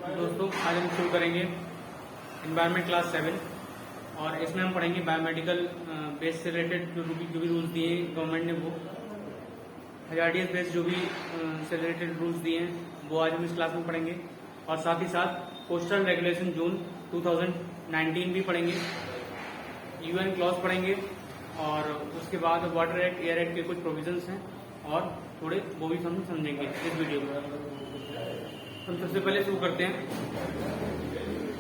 दोस्तों आज हम शुरू करेंगे इन्वायरमेंट क्लास 7 और इसमें हम पढ़ेंगे बायोमेडिकल बेस से रिलेटेड जो भी रूल्स दिए हैं गवर्नमेंट ने, वो हजारडीएस बेस जो भी से रिलेटेड रूल्स दिए हैं वो आज हम इस क्लास में पढ़ेंगे। और साथ ही साथ कोस्टल रेगुलेशन जून 2019 भी पढ़ेंगे, यूएन क्लॉज पढ़ेंगे और उसके बाद वाटर एक्ट, एयर एक्ट के कुछ प्रोविजंस हैं और थोड़े वो भी हम समझेंगे इस वीडियो में। हम सबसे पहले शुरू करते हैं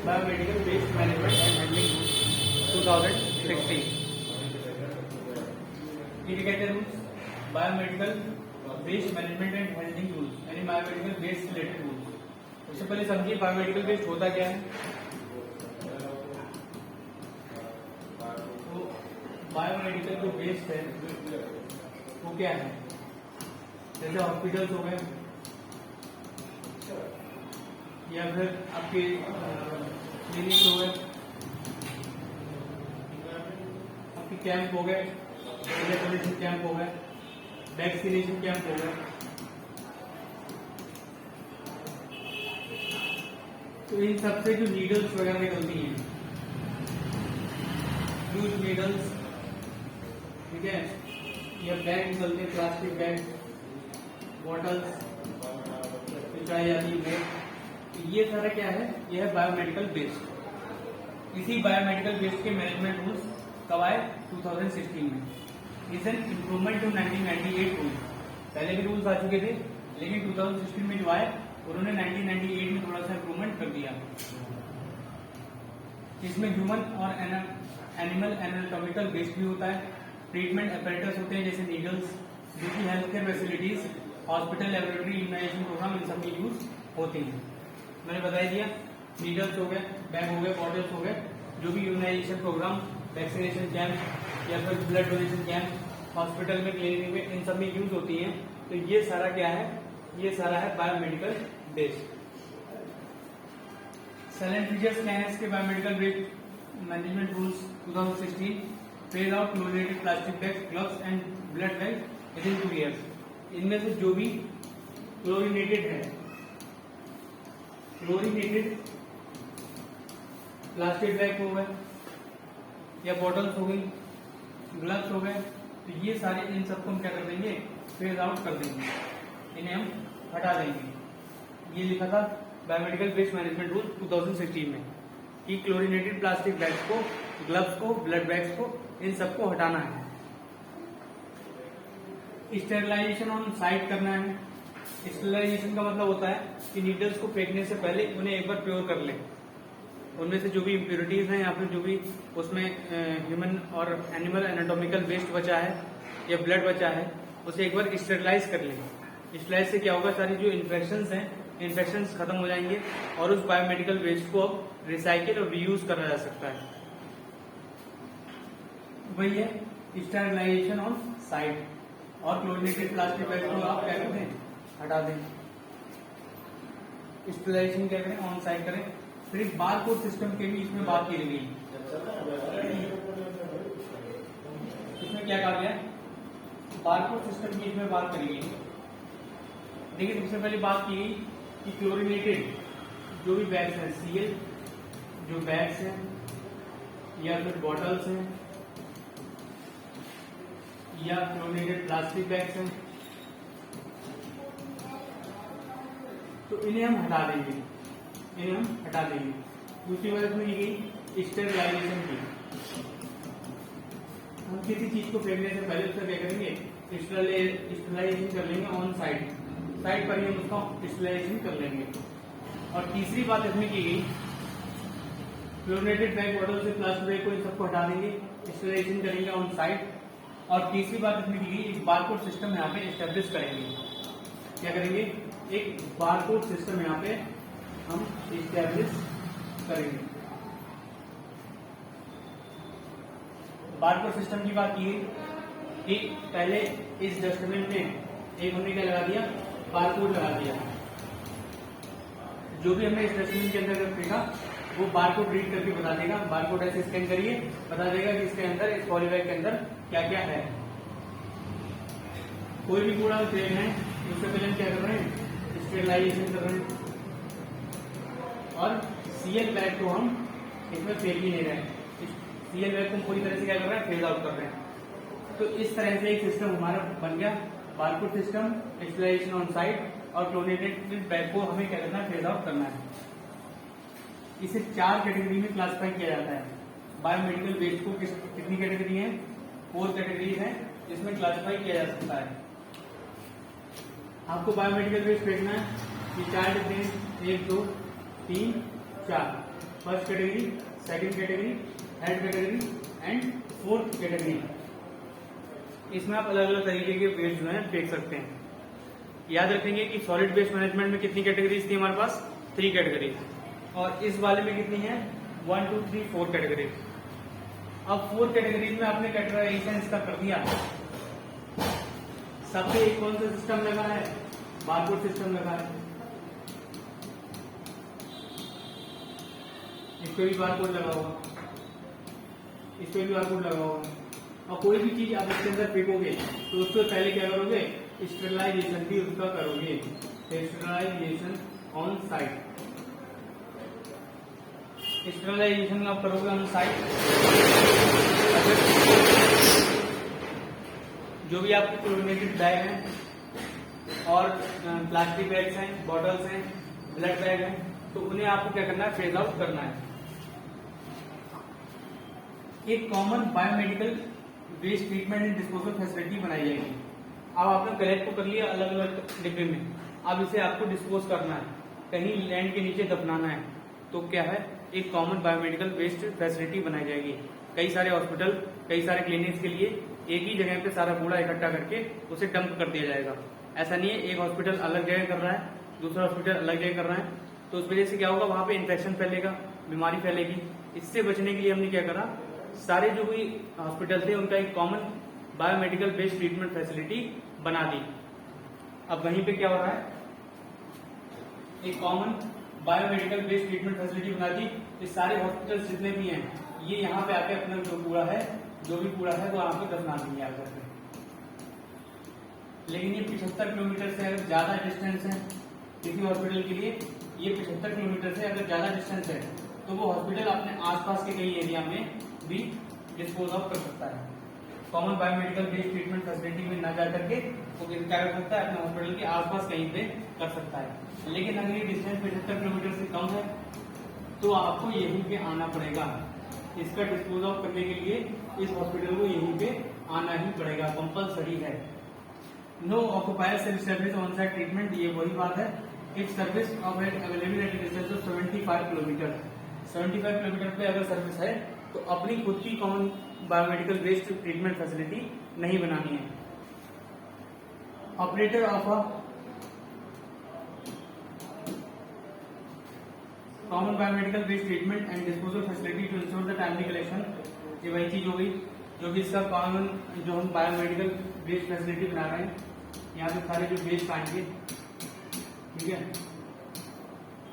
biomedical waste management and handling rules 2016। ये कहते हैं rules biomedical waste management and handling rules, यानी बायोमेडिकल वेस्ट रिलेटेड रूल्स। उससे पहले समझिए बायोमेडिकल वेस्ट होता क्या है। तो बायोमेडिकल जो वेस्ट है वो क्या है, जैसे हॉस्पिटल्स हो गए या फिर आपके क्लिनिक हो गए, आपके कैंप हो गए, इलेक्ट्रोनिक कैंप हो गए, वैक्सीनेशन कैंप हो गए। तो इन सबसे जो नीडल्स वगैरह निकलती हैं, ह्यूज नीडल्स, ठीक है, या बैग निकलते हैं, प्लास्टिक बैग, बॉटल्स पिटाई जाती है, ये सारा क्या है, ये है बायोमेडिकल वेस्ट। इसी बायोमेडिकल वेस्ट के मैनेजमेंट रूल्स कब आए, 2016 में। Is an improvement to 1998 rule. पहले भी रूल्स आ चुके थे लेकिन 2016 में जो आए उन्होंने 1998 में थोड़ा सा इम्प्रूवमेंट कर दिया। इसमें ह्यूमन और एनिमल एनाटॉमिकल वेस्ट भी होता है, ट्रीटमेंट अपैरेटस होते हैं जैसे नीडल्स, जो कि health care facilities, hospital, laboratory, immunization program, इन सब में यूज होते हैं। मैंने बता दिया, नीडल्स हो गए, बैग हो गए, बॉटल्स हो गए, जो भी इम्यूनाइजेशन प्रोग्राम, वैक्सीनेशन कैंप या फिर ब्लड डोनेशन कैंप हॉस्पिटल में, क्लिनिक में, इन सब में यूज होती हैं। तो ये सारा क्या है, ये सारा है बायोमेडिकल वेस्ट। साइलेंट फीचर्स क्या है इसके biomedical waste management rules 2016। Phase out chlorinated plastic bag, gloves and blood bag within 2 years. इनमें से जो भी क्लोरिनेटेड है, क्लोरिनेटेड प्लास्टिक बैग हो गए या बॉटल्स हो गई, ग्लव्स हो गए, तो ये सारे इन सबको हम क्या कर देंगे, फेज आउट कर देंगे, इन्हें हम हटा देंगे। ये लिखा था बायोमेडिकल वेस्ट मैनेजमेंट रूल 2016 में कि क्लोरिनेटेड प्लास्टिक बैग्स को, ग्लव्स को, ब्लड बैग्स को, इन सबको हटाना है। स्टेरिलाइजेशन ऑन साइट करना है। स्टेरिलाइजेशन का मतलब होता है कि नीडल्स को फेंकने से पहले उन्हें एक बार प्योर कर लें, उनमें से जो भी इम्प्योरिटीज हैं या फिर जो भी उसमें ह्यूमन और एनिमल एनाटॉमिकल वेस्ट बचा है या ब्लड बचा है, उसे एक बार स्टेरिलाइज कर लें। स्टेरिलाइज से क्या होगा, सारी जो इन्फेक्शंस हैं, इन्फेक्शंस खत्म हो जाएंगे और उस बायोमेडिकल वेस्ट को अब रिसाइकिल और रीयूज करा जा सकता है। वही है स्टेरिलाइजेशन ऑन साइट। और क्लोरिनेटेड प्लास्टिक बैग को आप क्या करते हैं, हटा दें। स्टेरिलाइजेशन क्या करें, ऑन साइट करें। फिर बारकोड सिस्टम के भी इसमें बात की गई। इसमें क्या कहा गया, बारकोड सिस्टम की इसमें बात करी गई। देखिए सबसे पहले बात की गई कि क्लोरिनेटेड जो भी बैग्स हैं, सीएल जो बैग्स हैं या फिर बॉटल्स हैं या क्लोरिनेटेड प्लास्टिक बैग्स हैं, तो इन्हें हम हटा देंगे, इन्हें हम हटा देंगे। दूसरी बात इसमें ये गई स्टेरिलाइजेशन की। हम किसी चीज को फेंकने से पहले उसका क्या करेंगे, स्टेरिलाइजेशन कर लेंगे ऑन साइट, साइट पर ही हम उसका स्टेरिलाइजेशन कर लेंगे। और तीसरी बात इसमें की गई, क्लोरिनेटेड बैग, बॉटल से प्लास्टिक बैग को इन सबको हटा देंगे, स्टेरिलाइजेशन करेंगे ऑन साइट। और तीसरी बात इसमें की गई, एक बारकोड सिस्टम यहाँ पे एस्टेब्लिश करेंगे। क्या करेंगे, एक बारकोड सिस्टम यहाँ पे हम एस्टेब्लिश करेंगे। बारकोड सिस्टम की बात की कि पहले इस डस्टबिन में एक हमने क्या लगा दिया, बारकोड लगा दिया। जो भी हमने इस डस्टबिन के अंदर फेंका वो बारकोड रीड करके बता देगा। बारकोड ऐसे स्कैन करिए, बता देगा कि इसके अंदर, इस पॉलीबैग के अंदर क्या क्या है। कोई भी कूड़ा फेंक है उससे पहले हम क्या कर रहे हैं, स्टेरिलाइजेशन कर रहे हैं। और सीएल बैग को हम इसमें फेल भी नहीं रहे हैं, सीएल बैग को हम पूरी तरह से क्या कर रहे हैं, फेज आउट कर रहे हैं। तो इस तरह से एक सिस्टम हमारा बन गया, barcode system, sterilisation on site और क्लोरीनेटेड बैग को हमें क्या करना है, फेज आउट करना है। इसे 4 कैटेगरी में क्लासिफाई किया जाता है। बायोमेडिकल वेस्ट को कितनी कैटेगरी है, 4 कैटेगरीज है जिसमें क्लासिफाई किया जा सकता है। आपको बायोमेडिकल वेस्ट देखना है, ये 4 डिब्बे हैं, 1 2 3 4। First category, second category, third category and fourth category. इसमें आप अलग अलग तरीके के वेस्ट जो है देख सकते हैं। याद रखेंगे कि सॉलिड वेस्ट मैनेजमेंट में कितनी कैटेगरीज थी हमारे पास, 3 कैटेगरीज, और इस वाले में कितनी है, 1 2 3 4 कैटेगरीज। अब 4 कैटेगरीज में आपने कैटेगराइजेशन इसका कर दिया। सबसे एक कौन सा सिस्टम लगा है, बारकोड सिस्टम लगा है, इस पे भी बारकोड लगा होगा, इस पे भी बारकोड लगा होगा। और कोई भी चीज आप इसके अंदर फेंकोगे तो उससे पहले क्या करोगे, स्टेरिलाइजेशन भी उसका करोगे, स्टेरिलाइजेशन ऑन साइट। स्टेरिलाइजेशन आप करोगे ऑन साइट। जो भी आपके क्लोरीनेटेड बैग हैं और प्लास्टिक बैग्स हैं, बॉटल्स हैं, ब्लड बैग हैं, तो उन्हें आपको क्या करना है, फेज आउट करना है। एक common biomedical waste treatment and disposal facility बनाई जाएगी। अब आपने कलेक्ट को कर लिया अलग अलग डिब्बे में, अब इसे आपको डिस्पोज करना है, कहीं लैंड के नीचे दफनाना है, तो क्या है, एक कॉमन बायोमेडिकल वेस्ट फैसिलिटी बनाई जाएगी। कई सारे हॉस्पिटल, कई सारे क्लिनिक्स के लिए एक ही जगह पे सारा कूड़ा इकट्ठा करके उसे डंप कर दिया जाएगा। ऐसा नहीं है एक हॉस्पिटल अलग जगह कर रहा है, दूसरा हॉस्पिटल अलग जगह कर रहा है, तो उस वजह से क्या होगा, वहां पे इन्फेक्शन फैलेगा, बीमारी फैलेगी। इससे बचने के लिए हमने क्या करा, सारे जो भी हॉस्पिटल थे उनका एक common biomedical waste treatment facility बना दी। अब वहीं पे क्या हो रहा है, एक common biomedical waste treatment facility बना दी। ये सारे हॉस्पिटल जितने भी हैं, ये यहाँ पे आके अपना जो कूड़ा है, जो भी कूड़ा है वो यहाँ पे दफना देंगे आकर के। लेकिन ये 75 किलोमीटर से अगर ज्यादा डिस्टेंस है किसी हॉस्पिटल के लिए, ये 75 किलोमीटर से अगर ज्यादा डिस्टेंस है तो वो हॉस्पिटल अपने आसपास के कई एरिया में भी डिस्पोज ऑफ कर सकता है। Common biomedical waste treatment facility में ना जा करके वो क्या कर सकता है, अपने हॉस्पिटल के आसपास कहीं पे कर सकता है। लेकिन अगर ये डिस्टेंस 75 किलोमीटर से कम है तो आपको यहीं पे आना पड़ेगा। इसका डिस्पोज ऑफ करने के लिए इस हॉस्पिटल को यहीं पे आना ही पड़ेगा, कंपलसरी है। No occupier self service on site treatment, ये वही बात है, if service of available at distance of 75 kilometer, 75 kilometer पे अगर सर्विस है तो अपनी खुद की common biomedical waste treatment facility नहीं बनानी है। Operator of a common biomedical waste treatment and disposal facility to ensure the timely collection, ये वही चीज हो गई जो भी इसका कॉमन जो हम बायोमेडिकल वेस्ट फैसिलिटी बना रहे हैं। यहाँ पे सारे जो वेस्ट आएंगे, ठीक है,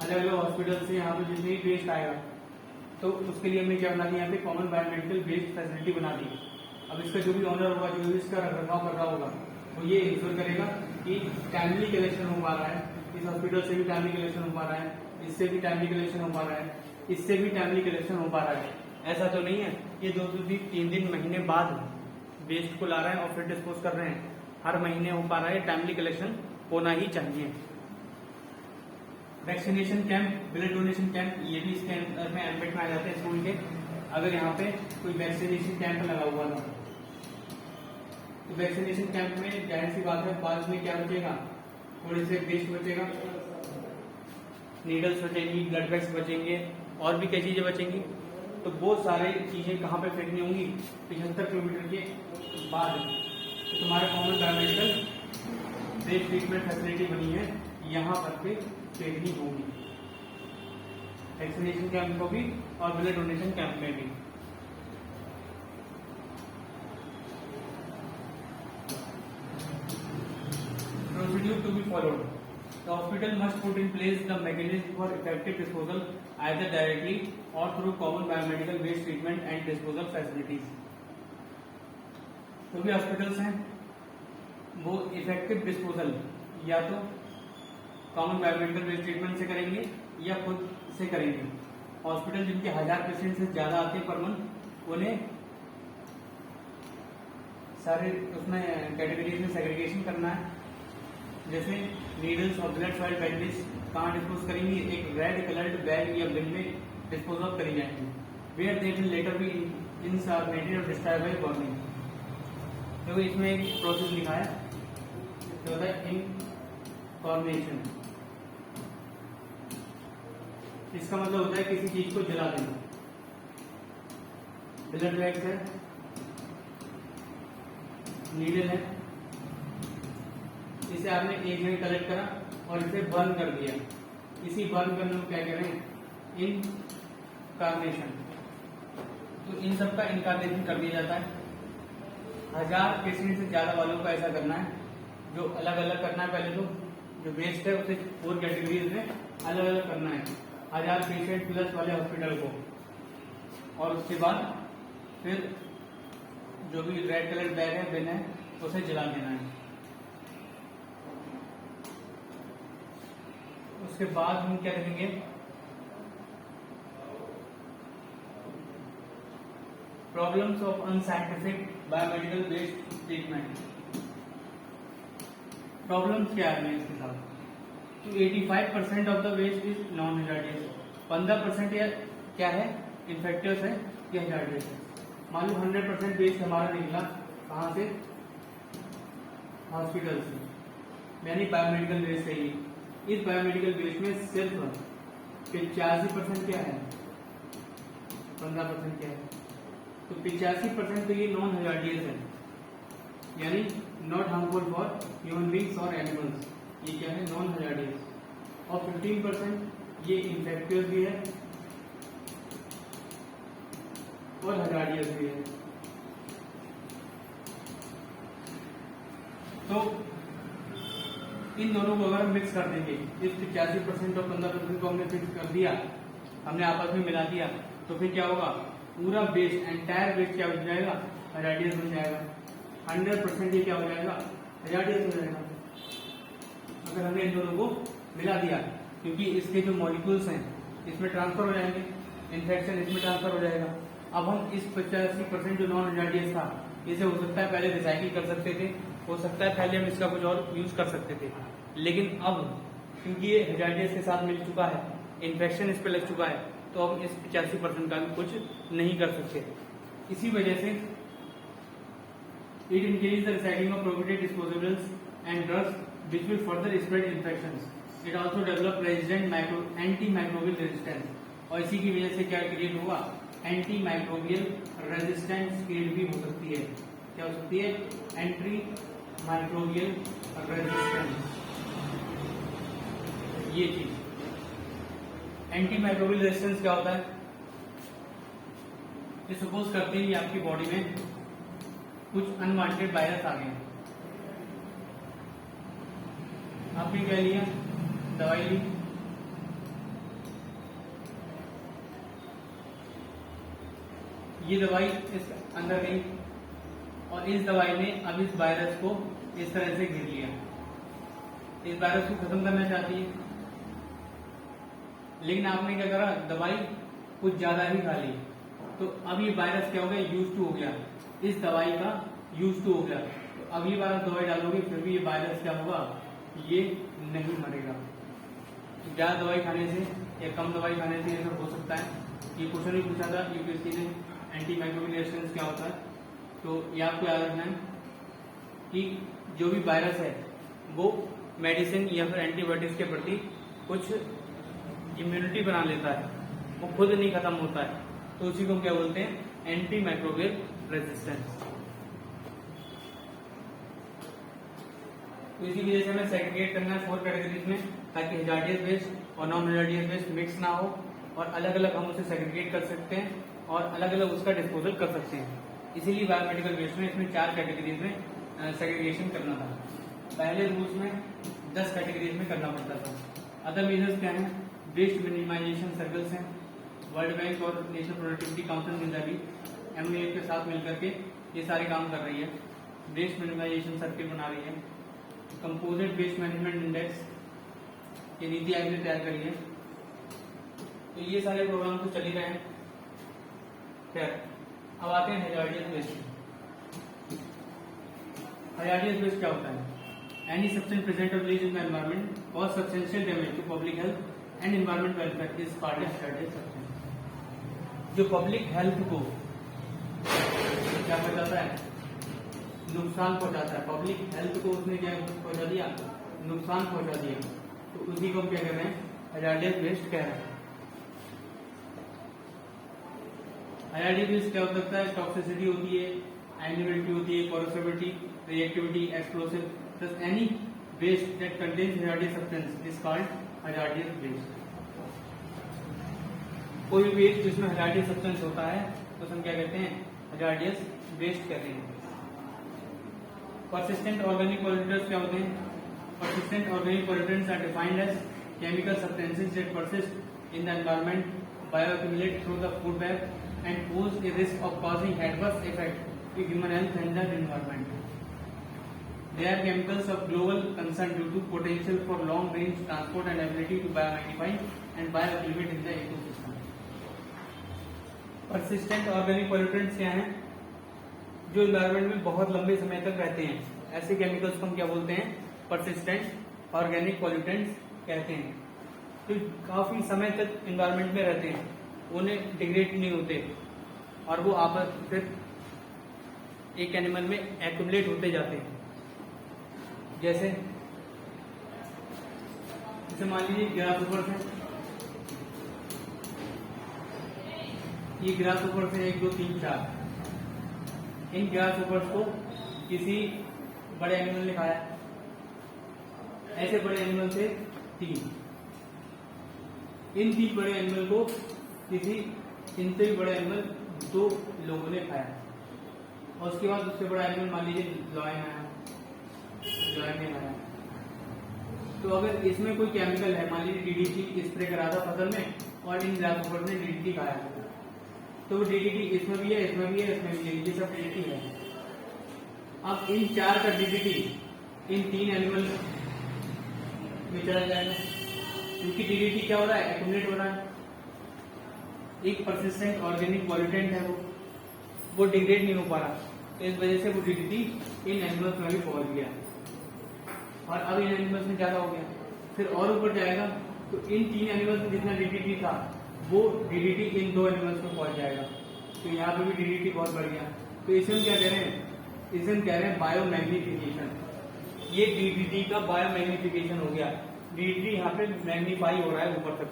अलग अलग हॉस्पिटल से यहाँ पे जितने भी वेस्ट आएगा तो उसके लिए हमने क्या बना दिया, यहाँ पे कॉमन बायोमेडिकल वेस्ट फैसिलिटी बना दी। अब इसका जो भी ऑनर होगा, जो भी इसका रखरखाव कर रहा होगा, वो ये इंश्योर करेगा कि टाइमली कलेक्शन हो पा रहा है, इस हॉस्पिटल से भी टाइमली कलेक्शन हो पा रहा है, इससे भी टाइमली कलेक्शन हो पा रहा है, इससे भी टाइमली कलेक्शन हो पा रहा है। ऐसा तो नहीं है ये 2 दिन 3 दिन महीने बाद वेस्ट को ला रहे हैं और फिर डिस्पोज कर रहे हैं, हर महीने हो पा रहा है, टाइमली कलेक्शन होना ही चाहिए। Vaccination camp, blood donation camp, ये भी इसके अंदर में एम्बेड में आ जाते हैं स्कूल के। अगर यहाँ पे कोई वैक्सीनेशन कैंप लगा हुआ था तो वैक्सीनेशन कैंप में जाहिर सी बात है बाद में क्या बचेगा, थोड़े से वेस्ट बचेगा, नीडल्स बचेंगी, ब्लड बैग्स बचेंगे और भी कई चीजें बचेंगी। तो वो सारी चीजें कहाँ पे फेंकनी होंगी, 75 किलोमीटर के बाद। तो तुम्हारे common biomedical waste treatment facility बनी है, यहाँ पर पे फेंकनी होगी, वैक्सीनेशन कैंप को भी और ब्लड डोनेशन कैंप में भी। Procedure to be followed. The hospital must put in place the mechanism for effective disposal either directly or through common biomedical waste treatment and disposal facilities. जो भी hospitals हैं वो effective disposal या तो common biomedical waste treatment से करेंगे या खुद से करेंगे। हॉस्पिटल जिनके 1000 पेशेंट से ज्यादा आते हैं पर मंथ, उन्हें सारे उसमें कैटेगरीज में सेग्रीगेशन करना है। जैसे नीडल्स और ब्लड सॉइल पैकेज कहाँ डिस्पोज करेंगे, एक रेड कलर्ड बैग या बिन में डिस्पोज ऑफ करी जाएंगे, where they will later be incinerated और डिस्ट्रॉयड बाय गवर्नमेंट। तो इसमें एक प्रोसेस लिखा है जो होता है इनकॉर्नेशन। इसका मतलब होता है किसी चीज को जला देना। ब्लड बैग्स है, नीडल है, इसे आपने एक जगह कलेक्ट करा और इसे बर्न कर दिया। इसी बर्न करने को क्या कह रहे हैं, इनकार्नेशन। तो इन सब का इनकार्नेशन कर दिया जाता है। 1000 पेशेंट से ज्यादा वालों को ऐसा करना है, जो अलग अलग करना है। पहले तो जो वेस्ट है उसे 4 कैटेगरीज में अलग अलग करना है, 1000 पेशेंट प्लस वाले हॉस्पिटल को। और उसके बाद फिर जो भी रेड कलर बैग है, बिन है, उसे जला देना है। उसके बाद हम क्या करेंगे, problems of unscientific biomedical waste treatment. Problems क्या है इसके साथ, तो 85% of the waste is non hazardous. 15% या क्या है, इन्फेक्टियस है या हैजार्डियस है। मान लो 100% वेस्ट हमारा निकला कहाँ से, हॉस्पिटल से, यानी बायोमेडिकल वेस्ट है ये। इस बायोमेडिकल वेस्ट में सिर्फ 85% क्या है, 15% क्या है, तो 85% तो ये नॉन हैजार्डियस है, यानी not harmful for human beings और एनिमल्स। ये क्या है, नॉन हैजार्डियस। और 15% ये इन्फेक्टियस भी है और हैजार्डियस भी है। तो इन दोनों को अगर मिक्स कर देंगे, इस 85% और 15% को हमने फिक्स कर दिया, हमने आपस में मिला दिया, तो फिर क्या होगा, पूरा वेस्ट, एंटायर वेस्ट क्या बन जाएगा, हैजार्डियस बन जाएगा। 100% ये क्या हो जाएगा, हैजार्डियस हो जाएगा अगर हमने इन दोनों को मिला दिया, क्योंकि इसके जो मॉलिक्यूल्स हैं इसमें ट्रांसफर हो जाएंगे, इन्फेक्शन इसमें ट्रांसफर हो जाएगा। अब हम इस 85% जो नॉन हैजार्डियस था, इसे हो सकता है पहले रिसाइकिल कर सकते थे, हो सकता है पहले हम इसका कुछ और यूज कर सकते थे, लेकिन अब क्योंकि ये हैजार्डियस के साथ मिल चुका है, इन्फेक्शन इस पे लग चुका है, तो हम इस 85% का भी कुछ नहीं कर सकते। इसी वजह से it increase the recycling of prohibited disposables and drugs which will further spread infections. It also develop resistant anti microbial resistance, और इसी की वजह से क्या क्रिएट हुआ, एंटी माइक्रोबियल रेजिस्टेंस क्रिएट भी हो सकती है। क्या हो सकती है, एंटी माइक्रोबियल रेजिस्टेंस। ये चीज एंटी माइक्रोबियल रेजिस्टेंस क्या होता है, ये सपोज करते हैं कि आपकी बॉडी में कुछ अनवांटेड वायरस आ गए, आपने क्या लिया, दवाई ली, ये दवाई इस अंदर गई और इस दवाई ने अब इस वायरस को इस तरह से घेर लिया, इस वायरस को खत्म करना चाहती है, लेकिन आपने क्या करा, दवाई कुछ ज्यादा ही खा ली, तो अब ये वायरस क्या हो गया, यूज टू हो गया, इस दवाई का यूज टू हो गया। तो अब ये बार दवाई डालोगे फिर भी ये वायरस क्या होगा, ये नहीं मरेगा। ज्यादा दवाई खाने से या कम दवाई खाने से ये सब हो सकता है। ये क्वेश्चन भी पूछा था यूपीएससी ने, एंटी माइक्रोबियल रेजिस्टेंस क्या होता है, तो ये आपको याद रखना है कि जो भी वायरस है वो मेडिसिन या फिर एंटीबायोटिक्स के प्रति कुछ इम्यूनिटी बना लेता है, वो खुद नहीं खत्म होता है, तो उसी को क्या बोलते हैं, एंटी माइक्रोबियल रेजिस्टेंस। तो इसी वजह से हमें सेग्रीगेट करना है 4 कैटेगरीज में, ताकि हैजार्डियस वेस्ट और नॉन हैजार्डियस वेस्ट मिक्स ना हो, और अलग अलग हम उसे सेग्रीगेट कर सकते हैं और अलग अलग उसका डिस्पोजल कर सकते हैं। इसीलिए बायोमेडिकल वेस्ट में इसमें 4 कैटेगरीज में सेग्रीगेशन करना था। पहले रूल्स में 10 कैटेगरीज में करना पड़ता था। अदर मेजर्स क्या है, वेस्ट मिनिमाइजेशन सर्कल्स हैं, वर्ल्ड बैंक और नेशनल प्रोडक्टिविटी काउंसिल जिंदाबी MOF के साथ मिलकर के ये सारे काम कर रही है, वेस्ट मिनिमाइजेशन सर्किल बना रही है, कंपोजिट वेस्ट मैनेजमेंट इंडेक्स, ये नीति आयोग ने तैयार करी है। तो ये सारे प्रोग्राम तो चल ही रहे हैं। खैर, अब आते हैं हजार्डियस वेस्ट। हजार्डियस वेस्ट क्या होता है? एनी सब्सटेंस प्रेजेंट और release in the environment cause substantial damage to public health and environment welfare is called as hazardous substance. जो पब्लिक हेल्थ को क्या पहुंचाता है? नुकसान पहुंचाता है। पब्लिक हेल्थ को उसने क्या पहुंचा दिया? नुकसान पहुंचा दिया। तो उसी को हम क्या कह रहे हैं? हजार्डियस वेस्ट कह रहे हैं। हजार्डियस वेस्ट क्या हो सकता है? टॉक्सिसिटी होती है, एनिबिलिटी होती है, corrosivity, reactivity, explosive, thus any waste that contains hazardous substance is called hazardous waste। कोई भी वेस्ट जिसमें hazardous substance होता है तो हम क्या कहते हैं? hazardous waste कहते हैं। persistent organic pollutants क्या होते हैं? persistent organic pollutants are defined as chemical substances that persist in the environment, bioaccumulate through the food web and pose a risk of causing adverse effect to human health and the environment। They are chemicals of global concern due to potential for long-range transport and ability to biomagnify and bioaccumulate in the ecosystem। Persistent organic pollutants क्या हैं? जो environment में बहुत लंबे समय तक रहते हैं, ऐसे केमिकल्स को हम क्या बोलते हैं? persistent organic pollutants कहते हैं। तो काफी समय तक एनवायरमेंट में रहते हैं, उन्हें डिग्रेड नहीं होते और वो आपस फिर एक एनिमल में एक्यूमुलेट होते जाते हैं। जैसे मान लीजिए ग्रासहोपर्स है, ये ग्रासहोपर्स है 1 2 3 4। इन ग्रासहोपर्स को किसी बड़े एनिमल ने खाया, ऐसे बड़े एनिमल से 3। इन 3 बड़े एनिमल को किसी इनसे भी बड़े एनिमल 2 लोगों ने खाया, और उसके बाद उससे बड़ा एनिमल मान लीजिए लॉयन आया, तो अगर इसमें कोई केमिकल है, मान लीजिए डीडीटी स्प्रे करा था फसल में और इन ग्रासहोपर्स ने डीडीटी खाया, तो वो डीडीटी इसमें भी है, इसमें भी है, इसमें भी है, ये सब डीडीटी है। अब इन 4 का डीडीटी इन 3 एनिमल में चला जाएगा, क्योंकि डीडीटी क्या हो रहा है? एक्यूमुलेट हो रहा है। एक परसिस्टेंट ऑर्गेनिक पॉल्यूटेंट है, वो डिग्रेड नहीं हो पा रहा, तो इस वजह से वो डीडीटी इन एनिमल्स में भी पहुंच गया, और अब इन एनिमल्स में ज्यादा हो गया, फिर और ऊपर जाएगा तो इन 3 एनिमल्स में जितना डीडीटी था वो डीडीटी इन 2 एनिमल्स में पहुंच जाएगा, तो यहाँ पे भी डीडीटी बहुत बढ़ गया। तो इसे हम क्या कह रहे हैं? इसे हम कह रहे हैं बायोमैग्निफिकेशन। ये डीडीटी का बायोमैग्निफिकेशन हो गया, डीडीटी यहाँ पे मैग्नीफाई हो रहा है ऊपर तक,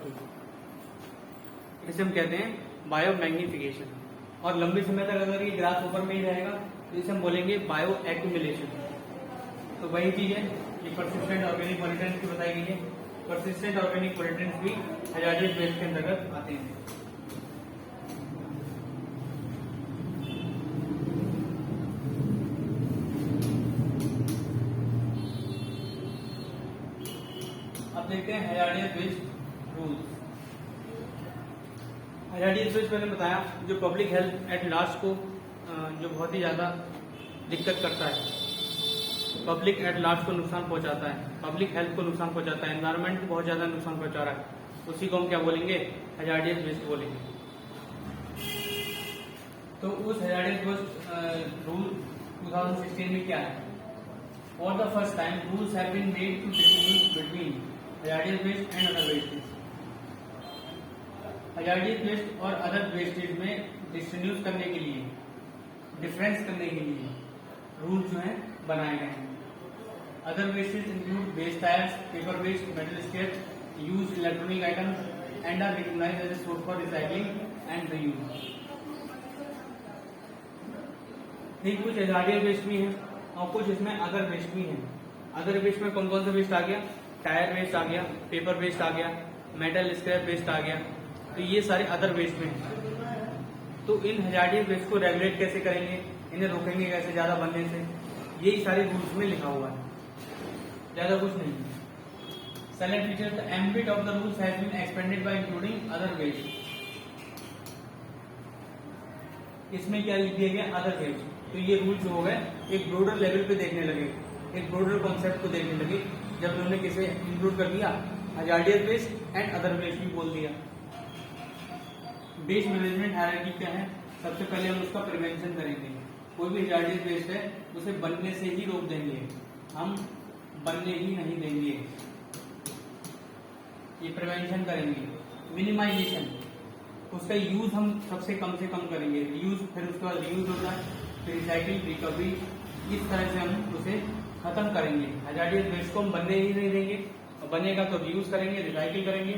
इसे हम कहते हैं बायोमैग्निफिकेशन। और लंबे समय तक अगर ये ग्रासहोपर में ही रहेगा तो इसे हम बोलेंगे बायो एक्यूमुलेशन। तो वही चीज है, ये परसिस्टेंट ऑर्गेनिक पॉल्यूटेंट्स की बताई गई है। परसिस्टेंट ऑर्गेनिक पॉल्यूटेंट्स भी हजार्डियस वेस्ट के अंतर्गत आते हैं। अब देखते हैं hazardous waste rules. Hazardous waste मैंने बताया जो पब्लिक हेल्थ एट लास्ट को जो बहुत ही ज्यादा दिक्कत करता है, पब्लिक एट लार्ज को नुकसान पहुंचाता है, पब्लिक हेल्थ को नुकसान पहुंचाता है, एनवायरनमेंट को बहुत ज्यादा नुकसान पहुंचा रहा है, उसी को हम क्या बोलेंगे? हजार्डियस वेस्ट बोलेंगे। तो उस हजार्डियस वेस्ट रूल 2016 में क्या है? For the first time rules have been made to distinguish between hazardous waste and other wastage. Hazardous waste और अदर वेस्टेज में डिस्टिंग्विश करने के लिए, डिफरेंस करने के लिए रूल जो है बनाए गए हैं। Other wastage include waste tyres, paper waste, metal scrap, used electronic items and are recognised as a source for recycling and reuse. ठीक, कुछ हजार्डियस वेस्ट भी है और कुछ इसमें अदर वेस्ट भी है। अदर वेस्ट में कौन कौन सा वेस्ट आ गया? टायर वेस्ट आ गया, पेपर वेस्ट आ गया, मेटल स्क्रैप वेस्ट आ गया, तो ये सारे अदर वेस्ट में है। तो इन हजार्डियस वेस्ट को रेगुलेट कैसे करेंगे, इन्हें रोकेंगे कैसे ज्यादा बनने से, यही सारे रूल्स में लिखा हुआ है, ज्यादा कुछ नहीं। Silent feature, the ambit of the rules has been expanded by including other waste। इसमें क्या लिख दिया गया? Other waste. तो ये रूल जो हो गए एक ब्रॉडर लेवल पे देखने लगे, एक ब्रॉडर कॉन्सेप्ट को देखने लगे। जब उन्होंने किसे इंक्लूड कर दिया hazardous waste and other waste भी बोल दिया। वेस्ट मैनेजमेंट हायरार्की क्या है? सबसे पहले हम उसका प्रिवेंशन करेंगे। कोई भी हजार्डियस वेस्ट है उसे बनने से ही रोक देंगे, हम बनने ही नहीं देंगे, ये प्रिवेंशन करेंगे। मिनिमाइजेशन, उसका यूज हम सबसे कम से कम करेंगे। यूज, फिर उसके बाद रीयूज होता है, फिर रिसाइकिल, रिकवरी, इस तरह से हम उसे खत्म करेंगे। हजार्डियस वेस्ट को हम बनने ही नहीं देंगे, और बनेगा तो रीयूज करेंगे, रिसाइकिल करेंगे,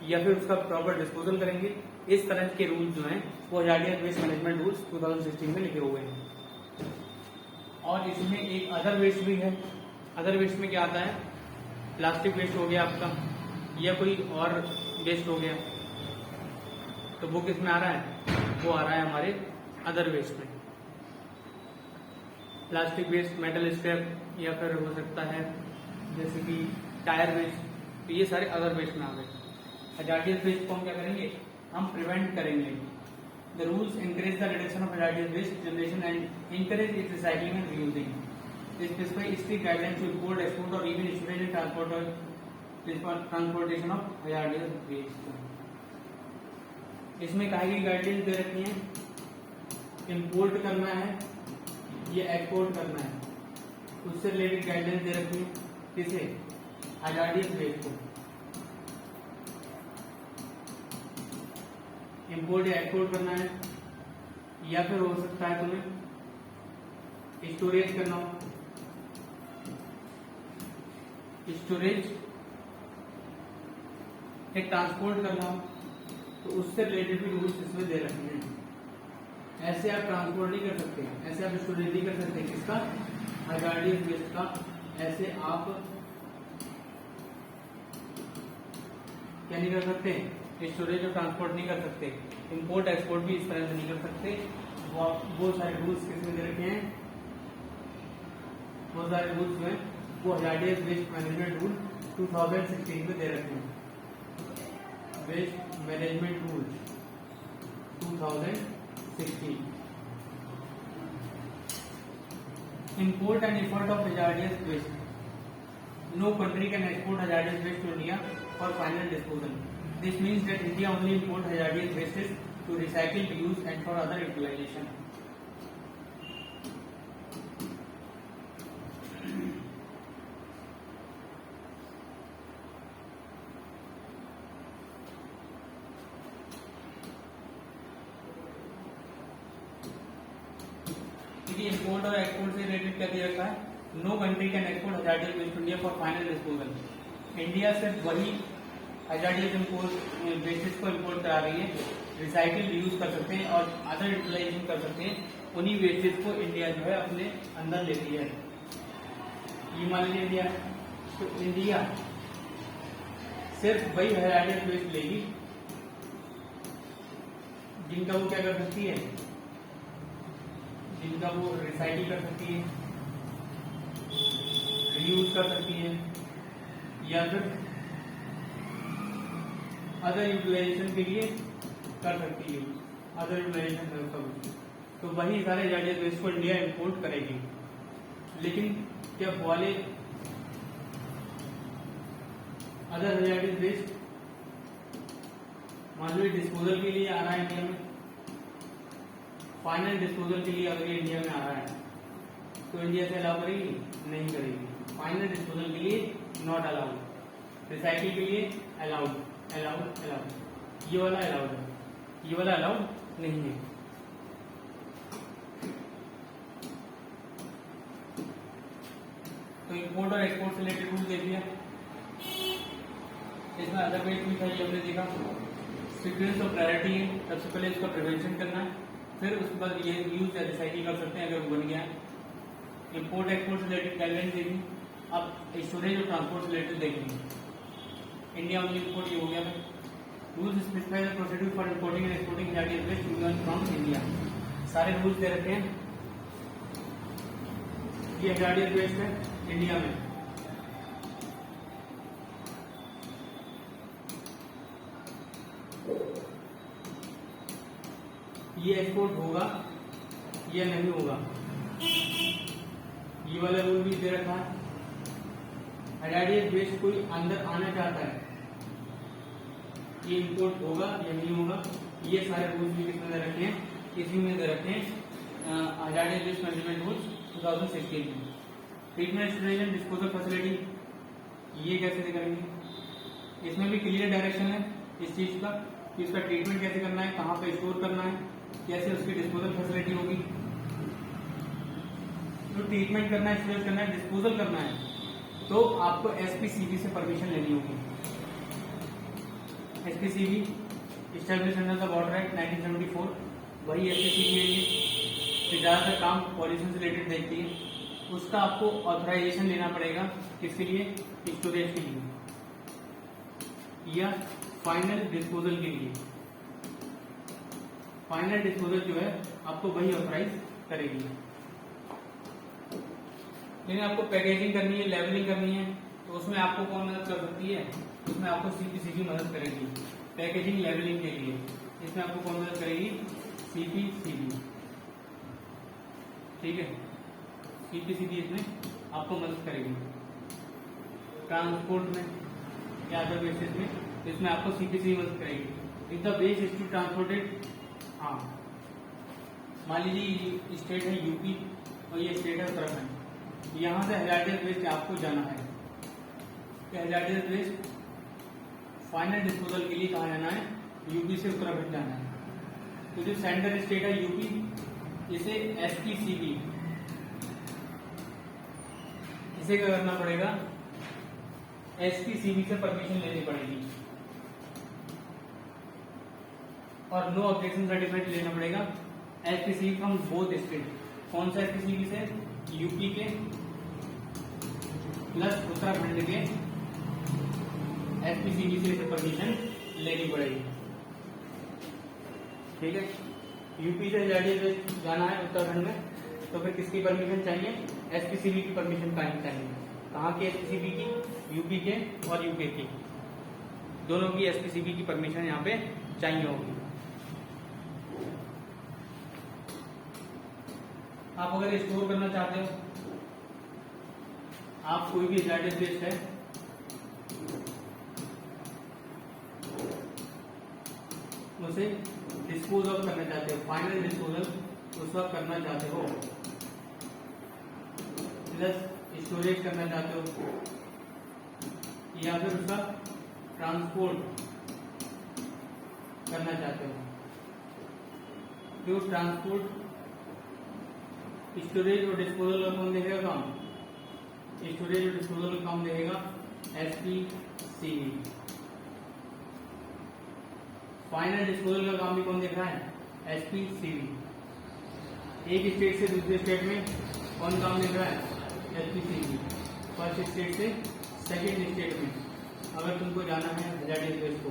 या फिर उसका प्रॉपर डिस्पोजल करेंगे। इस तरह के रूल्स जो हैं वो हजार्डियस वेस्ट मैनेजमेंट रूल्स 2016 में लिखे हुए हैं। और इसमें एक अदर वेस्ट भी है। अदर वेस्ट में क्या आता है? प्लास्टिक वेस्ट हो गया आपका, या कोई और वेस्ट हो गया, तो वो किस में आ रहा है? वो आ रहा है हमारे अदर वेस्ट में। प्लास्टिक वेस्ट, मेटल स्क्रैप, या फिर हो सकता है जैसे कि टायर वेस्ट, तो ये सारे अदर वेस्ट में आ गए। हजार्डियस वेस्ट को हम क्या करेंगे? हम प्रिवेंट करेंगे। The rules encourage the reduction of hazardous waste generation and encourage its recycling and reusing. They specify strict guidelines to import, export or even storage and transportation of hazardous waste. इसमें काहे की guidelines दे रखी हैं? Import करना है या export करना है, उससे रिलेटेड गाइडलाइंस दे रखी है। किसे? हजार्डियस वेस्ट को इंपोर्ट या एक्सपोर्ट करना है, या फिर हो सकता है तुम्हें स्टोरेज करना हो, स्टोरेज या ट्रांसपोर्ट करना हो, तो उससे रिलेटेड भी रूल्स इसमें दे रखे हैं। ऐसे आप ट्रांसपोर्ट नहीं कर सकते, ऐसे आप स्टोरेज नहीं कर सकते। किसका? हजार्डियस वेस्ट का। ऐसे आप क्या नहीं कर सकते? स्टोरेज और ट्रांसपोर्ट नहीं कर सकते। इंपोर्ट एक्सपोर्ट भी इस तरह से नहीं कर सकते। वो सारे रूल्स किसमें दे रखे हैं? वो सारे रूल्स में वो हजार्डियस वेस्ट मैनेजमेंट रूल 2016 में दे रखे हैं। Waste management rule 2016। Import and export of hazardous waste. No country can export hazardous waste to India for final disposal. This means that India only import hazardous wastes to recycle, reuse, and for other utilization. Import और export से related क्या दिया रखा है? No country can export hazardous waste to India for final disposal. India सिर्फ वही hazardous wastage को import करा रही है, रिसाइकिल, रीयूज कर सकते हैं और अदर यूटिलाइजेशन कर सकते हैं। उन्हीं वेस्टेज को इंडिया जो है अपने अंदर लेती है। ये मान लीजिए इंडिया, तो इंडिया सिर्फ वही हजार्डियस वेस्ट लेगी जिनका वो क्या कर सकती है, जिनका वो रिसाइकिल कर सकती है, रीयूज कर सकती है, या फिर अदर यूटिलाइजेशन के लिए कर सकती है। अदर यूटिलाइजेशन कर, तो वही सारे हजार्डियस वेस्ट को इंडिया इंपोर्ट करेगी। लेकिन जब वाले अदर हजार्डियस वेस्ट मान लो डिस्पोजल के लिए आ रहा है इंडिया में, फाइनल डिस्पोजल के लिए अगर इंडिया में आ रहा है, तो इंडिया से अलाउ करेगी? नहीं करेगी। फाइनल डिस्पोजल के लिए नॉट अलाउड, रिसाइकिल के लिए अलाउड, अलाउड, अलाउड। ये वाला अलाउड है, ये वाला अलाउड नहीं है। तो इंपोर्ट और एक्सपोर्ट से रिलेटेड रूल देख लिया। इसमें अदर वेस्ट भी था, ये हमने देखा। सीक्वेंस ऑफ प्रायोरिटी है, सबसे पहले इसका प्रिवेंशन करना है, फिर उसके बाद ये यूज या रिसाइकिल कर सकते हैं अगर वो बन गया है। इंपोर्ट एक्सपोर्ट से रिलेटेड गाइडलाइन देखी। अब स्टोरेज और ट्रांसपोर्ट से रिलेटेड देखेंगे। इंडिया ओनली इंपोर्ट ये हो गया। Rules specify the procedure for importing and exporting hazardous waste from India. सारे रूल्स दे रखे हैं। ये हजार्डियस वेस्ट है इंडिया में, ये एक्सपोर्ट होगा या नहीं होगा, ये वाला रूल भी दे रखा है। हजार्डियस वेस्ट कोई अंदर आना चाहता है ये इंपोर्ट होगा या नहीं होगा, ये सारे रूल्स भी किसमें दे रखे हैं, इसी में दे रखे हैं हजार्डियस वेस्ट मैनेजमेंट रूल्स 2016 में। Treatment storage and disposal facility, ये कैसे करेंगे, इसमें भी क्लियर डायरेक्शन है इस चीज का कि इसका ट्रीटमेंट कैसे करना है, कहाँ पे स्टोर करना है, कैसे उसकी डिस्पोजल फैसिलिटी होगी। तो ट्रीटमेंट करना है, स्टोरेज करना है, डिस्पोजल करना है, तो आपको एसपीसीबी से परमिशन लेनी होगी। SPCB establish under the water act 1974, वही एसपीसीबी है ये, ज्यादातर काम पॉल्यूशन से रिलेटेड देखती है। उसका आपको ऑथराइजेशन लेना पड़ेगा, किसके लिए, स्टोरेज के लिए या फाइनल डिस्पोजल के लिए। फाइनल डिस्पोजल जो है आपको वही ऑथराइज करेगी। लेकिन आपको पैकेजिंग करनी है, लेवलिंग करनी है, तो उसमें आपको कौन मदद कर सकती है, उसमें आपको सीपीसीबी मदद करेगी। पैकेजिंग लेवलिंग के लिए इसमें आपको कौन मदद करेगी, सीपीसीबी। ठीक है, सीपीसीबी इसमें आपको मदद करेगी। ट्रांसपोर्ट में या अदर बेसिस में इसमें आपको सीपीसीबी मदद करेगी। If the waste is to transported, हाँ मान लीजिए स्टेट है यूपी और ये स्टेट है उत्तराखंड, यहाँ से हजार्डियस वेस्ट आपको जाना है, कि हजार्डियस वेस्ट फाइनल डिस्पोजल के लिए कहाँ जाना है, यूपी से उत्तराखंड जाना है। तो जो सेंटर स्टेट है यूपी, इसे एसपीसीबी, इसे क्या करना पड़ेगा, एसपीसीबी से परमिशन लेनी पड़ेगी और नो ऑब्जेक्शन सर्टिफिकेट लेना पड़ेगा एसपीसीबी फ्रॉम बोथ स्टेट। कौन सा एसपीसीबी से, यूपी के प्लस उत्तराखंड के एसपीसीबी से परमिशन लेनी पड़ेगी। ठीक है, यूपी से हजार्डियस वेस्ट जाना है उत्तराखंड में, तो फिर किसकी परमिशन चाहिए, एसपीसीबी की परमिशन चाहिए। कहाँ की एसपीसीबी की, यूपी के और यूके की, दोनों की एसपीसीबी की परमिशन यहाँ पे चाहिए होगी। आप अगर स्टोर करना चाहते हो, आप कोई भी हजार्डियस वेस्ट है उसे डिस्पोज ऑफ करना चाहते हो, फाइनल डिस्पोजल उस वक्त करना चाहते हो, प्लस स्टोरेज करना चाहते हो या फिर उसका ट्रांसपोर्ट करना चाहते हो। जो ट्रांसपोर्ट, स्टोरेज और डिस्पोजल का कौन देखेगा काम, स्टोरेज और डिस्पोजल का काम देखेगा एसपीसीबी। फाइनल डिस्पोजल का काम भी कौन देख रहा है, एसपीसीबी। एक स्टेट से दूसरे स्टेट में कौन काम देख रहा है, एसपीसीबी। फर्स्ट स्टेट से सेकेंड स्टेट में अगर तुमको जाना है हजार्डियस वेस्ट को,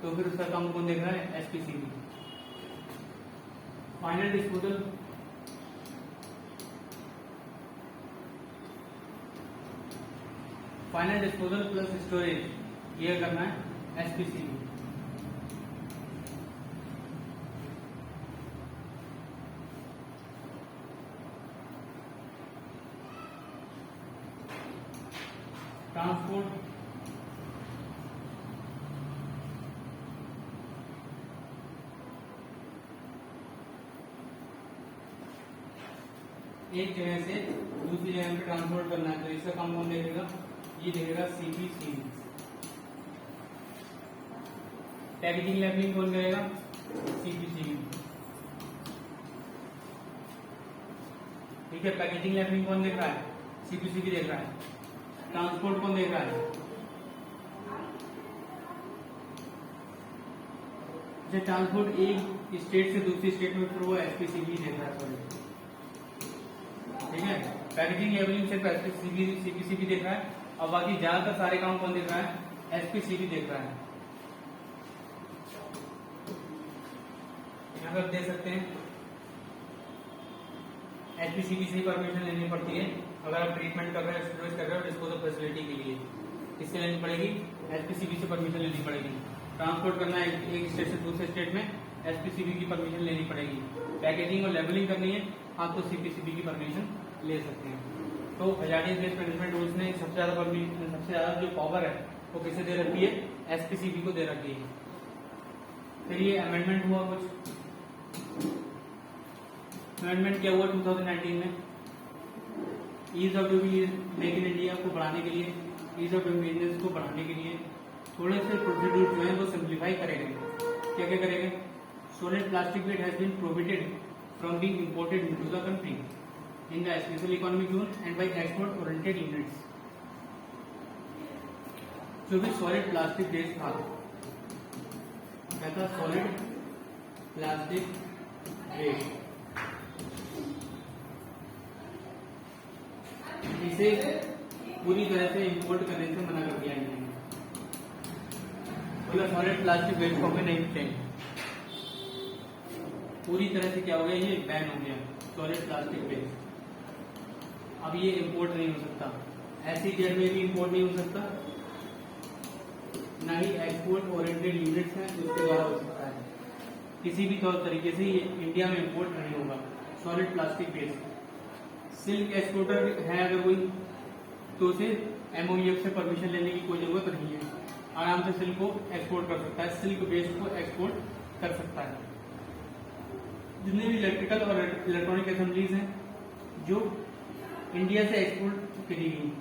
तो फिर उसका काम कौन देख रहा है, SPCB. Final disposal, final disposal plus storage, ये करना है एसपीसीबी। ट्रांसपोर्ट, एक जगह से दूसरी जगह पे ट्रांसपोर्ट करना है, तो इसका काम कौन देखेगा, ये देखेगा सीपीसीबी। पैकेजिंग लेवलिंग कौन करेगा, सीपीसीबी। ठीक है, पैकेजिंग लेवलिंग कौन देख रहा है, सीपीसीबी देख रहा है। ट्रांसपोर्ट कौन देख रहा है, जो ट्रांसपोर्ट एक स्टेट से दूसरी स्टेट में, फिर वो एसपीसीबी देख रहा है। सॉरी, ठीक है, पैकेजिंग लेवलिंग सिर्फ सीपीसीबी देख रहा है और बाकी ज्यादातर सारे काम कौन देख रहा है, एसपीसीबी देख रहा है। यहाँ पर देख सकते हैं एसपीसीबी से परमिशन लेनी पड़ती है अगर आप ट्रीटमेंट कर रहे हो, स्टोरेज कर रहे हो डिस्पोजल फैसिलिटी के लिए। किससे लेनी पड़ेगी, एसपीसीबी से परमिशन लेनी पड़ेगी। ट्रांसपोर्ट करना है एक स्टेट से दूसरे स्टेट में, एसपीसीबी की परमिशन लेनी पड़ेगी। पैकेजिंग और लेबलिंग करनी है, आप तो सीपीसीबी की परमिशन ले सकते हैं। तो हजार्डियस वेस्ट मैनेजमेंट रूल्स ने सबसे ज्यादा जो पावर है वो किसे दे रखी है, एसपीसीबी को दे रखी है। फिर ये अमेंडमेंट हुआ कुछ, अमेंडमेंट क्या हुआ 2019 में, ease of doing make in India को बढ़ाने के लिए, ईज ऑफ डूइंग बिजनेस को बढ़ाने के लिए थोड़े से प्रोसीड्यूर जो है वो सिंप्लीफाई करे गए। क्या क्या करेंगे? Solid plastic waste has been prohibited from being imported into the country in the special economic zone and by export oriented units. जो भी सॉलिड प्लास्टिक बेस्ड था, क्या था? सॉलिड प्लास्टिक वेस्ट, इसे पूरी तरह से इंपोर्ट करने से मना कर दिया गया। बोला सॉलिड प्लास्टिक वेस्ट को हमें नहीं चाहिए, पूरी तरह से क्या हो गया? ये बैन हो गया सॉलिड प्लास्टिक वेस्ट। अब ये इंपोर्ट नहीं हो सकता, ऐसी डेट में भी इंपोर्ट नहीं हो सकता, ना ही एक्सपोर्ट ओरिएंटेड यूनिट्स हैं उसके द्वारा हो सकता है। किसी भी तौर तरीके से ये इंडिया में इंपोर्ट नहीं होगा solid plastic waste. Silk exporter है अगर कोई, तो उसे MOEF से परमिशन लेने की कोई जरूरत नहीं है, आराम से सिल्क को एक्सपोर्ट कर सकता है, सिल्क वेस्ट को एक्सपोर्ट कर सकता है। जितने भी इलेक्ट्रिकल और इलेक्ट्रॉनिक असेंबलीज हैं जो इंडिया से एक्सपोर्ट करी गई,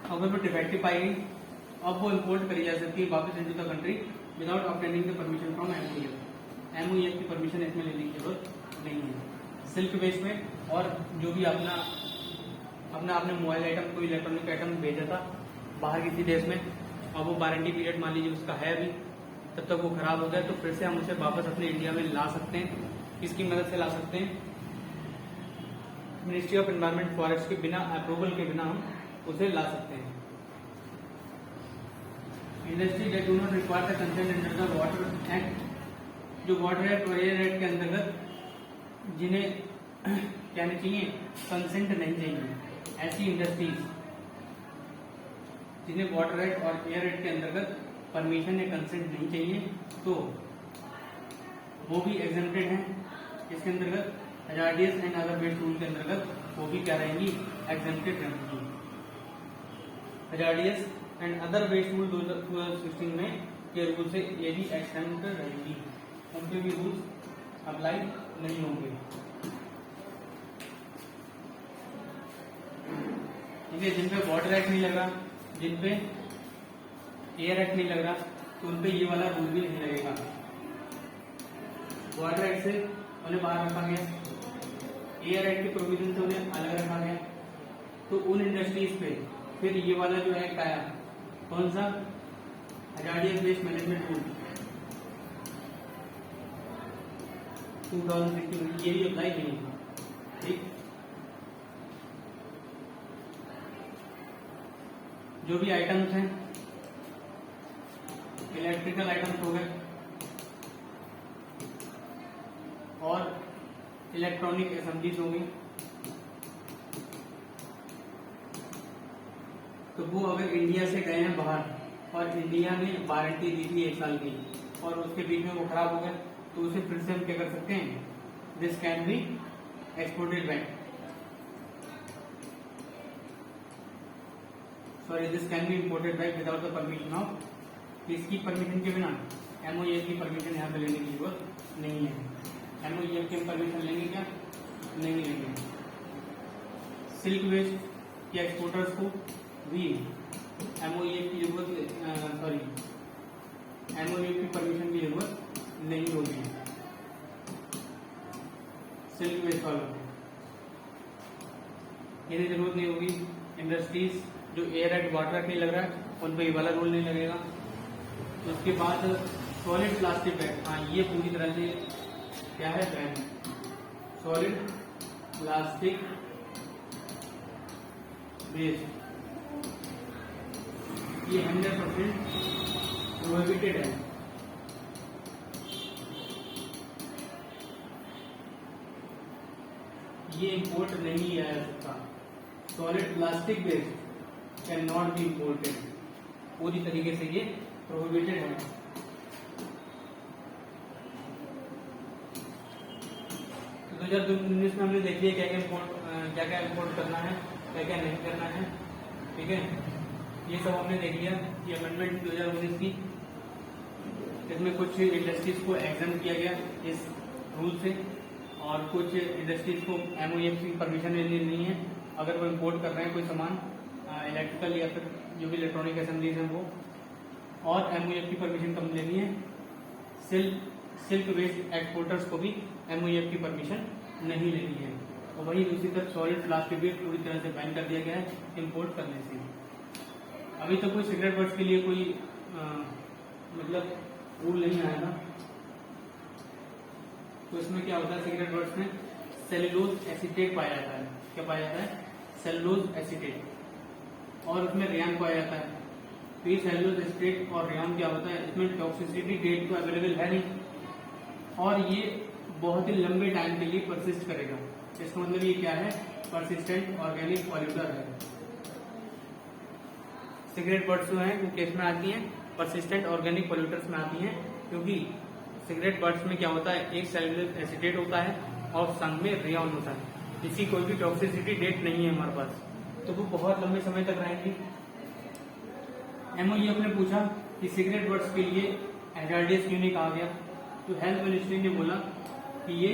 अगर वो डिफेक्टिव पाई गई, अब वो इंपोर्ट करी जा सकती है वापस into the country without obtaining the permission from MOEF। MOEF की परमिशन इसमें लेने की जरूरत नहीं है। सिल्क वेस्ट में और जो भी अपना आपने मोबाइल आइटम कोई इलेक्ट्रॉनिक आइटम भेजा था बाहर किसी देश में, और वो वारंटी पीरियड मान लीजिए उसका है अभी, तब तक वो खराब हो गया, तो फिर से हम उसे वापस अपने इंडिया में ला सकते हैं। किसकी मदद से ला सकते हैं? मिनिस्ट्री ऑफ एनवायरमेंट फॉरेस्ट के बिना, अप्रूवल के बिना हम उसे ला सकते हैं। Industry that do not require the consent under the water act, जो वाटर एक्ट और एयर एक्ट के अंतर्गत जिन्हें क्या नहीं चाहिए? कंसेंट नहीं चाहिए, ऐसी इंडस्ट्रीज जिन्हें वाटर एक्ट और एयर एक्ट के अंतर्गत परमिशन या कंसेंट नहीं चाहिए, तो वो भी एग्जेम्प्टेड हैं। इसके अंतर्गत hazardous and other waste rule के अंतर्गत वो भी क्या रहेंगी? एग्जेम्प्टेड रहेंगी। Hazardous and other waste rule 2016 में के रूल से ये भी एक्सेप्ट रहेगी, उनके भी रूल्स अप्लाई नहीं होंगे। ठीक है, जिन पे वाटर एक्ट नहीं लग रहा, जिन पे एयर एक्ट नहीं लग रहा, तो उन पे ये वाला रूल भी नहीं लगेगा। वाटर एक्ट से उन्हें बाहर रखा गया, एयर एक्ट के प्रोविजन से उन्हें अलग रखा गया, तो उन इंडस्ट्रीज पे फिर ये वाला जो एक्ट आया, कौन सा? हजार्डियस वेस्ट मैनेजमेंट रूल 2016, ये भी अप्लाई नहीं हुआ। ठीक, जो भी आइटम्स हैं, इलेक्ट्रिकल आइटम्स हो गए और इलेक्ट्रॉनिक असेंबलीज होंगी, तो वो अगर इंडिया से गए हैं बाहर और इंडिया ने वारंटी दी थी 1 साल की और उसके बीच में वो खराब हो गए, तो उसे फिर से हम क्या कर सकते हैं? This can be exported back, sorry this can be imported back without the permission of, किसकी परमिशन के बिना? MOEF की परमिशन यहाँ पे लेने की जरूरत नहीं है। MOEF की परमिशन लेंगे क्या? नहीं लेंगे। सिल्क वेस्ट के एक्सपोर्टर्स को भी MOEF की जरूरत, MOEF की परमिशन की जरूरत नहीं होगी। सिल्क वेस्ट वालों को ये जरूरत नहीं होगी। इंडस्ट्रीज जो एयर एक्ट वाटर एक्ट नहीं लग रहा है, उन पर ये वाला रूल नहीं लगेगा। उसके बाद सॉलिड प्लास्टिक बैग, हाँ ये पूरी तरह से क्या है? बैन। सॉलिड प्लास्टिक वेस्ट ये 100% प्रोहिबिटेड है। ये इंपोर्ट नहीं किया जा सकता। Solid plastic waste can not be imported, पूरी तरीके से ये प्रोहिबिटेड है। तो 2019 में हमने देख लिया क्या क्या इम्पोर्ट करना है, क्या क्या नहीं करना है। ठीक है, ये सब हमने देख लिया। ये अमेंडमेंट 2019 की इसमें कुछ इंडस्ट्रीज को एग्जाम किया गया इस रूल से, और कुछ इंडस्ट्रीज को MOEF की परमिशन लेनी नहीं है अगर वो इम्पोर्ट कर रहे हैं कोई सामान इलेक्ट्रिकल या फिर जो भी इलेक्ट्रॉनिक असेंबलीज हैं वो, और MOEF की परमिशन कम लेनी है। सिल्क वेस्ट एक्सपोर्टर्स को भी MOEF की परमिशन नहीं लेनी है। और वही दूसरी तरफ सॉलिड प्लास्टिक भी पूरी तरह से बैन कर दिया गया है इम्पोर्ट करने से। अभी तो कोई सिगरेट बट्स के लिए कोई मतलब रूल नहीं आया ना। तो इसमें क्या होता है, सिगरेट बट्स में सेलुलोज एसीटेट पाया जाता है। क्या पाया जाता है? सेलुलोज एसीटेट, और उसमें रेयन पाया जाता है। तो ये सेलुलोज एसीटेट और रेयन क्या होता है, इसमें टॉक्सिसिटी डेट तो अवेलेबल है नहीं, और ये बहुत ही लंबे टाइम के लिए परसिस्ट करेगा। इसका मतलब ये क्या है, परसिस्टेंट ऑर्गेनिक पॉल्यूटर है। सिगरेट बट्स जो है वो केस में आती हैं, परसिस्टेंट ऑर्गेनिक पॉल्यूटर्स में आती हैं, क्योंकि सिगरेट बट्स में क्या होता है, एक सेलुलोज एसीटेट होता है और संग में रेयन होता है। इसकी कोई भी टॉक्सिसिटी डेट नहीं है हमारे पास, तो वो बहुत लंबे समय तक रहेंगी। MOEF ने पूछा कि सिगरेट बट्स के लिए हैजार्डियस क्यों नहीं कहा गया, तो हेल्थ मिनिस्ट्री ने बोला कि ये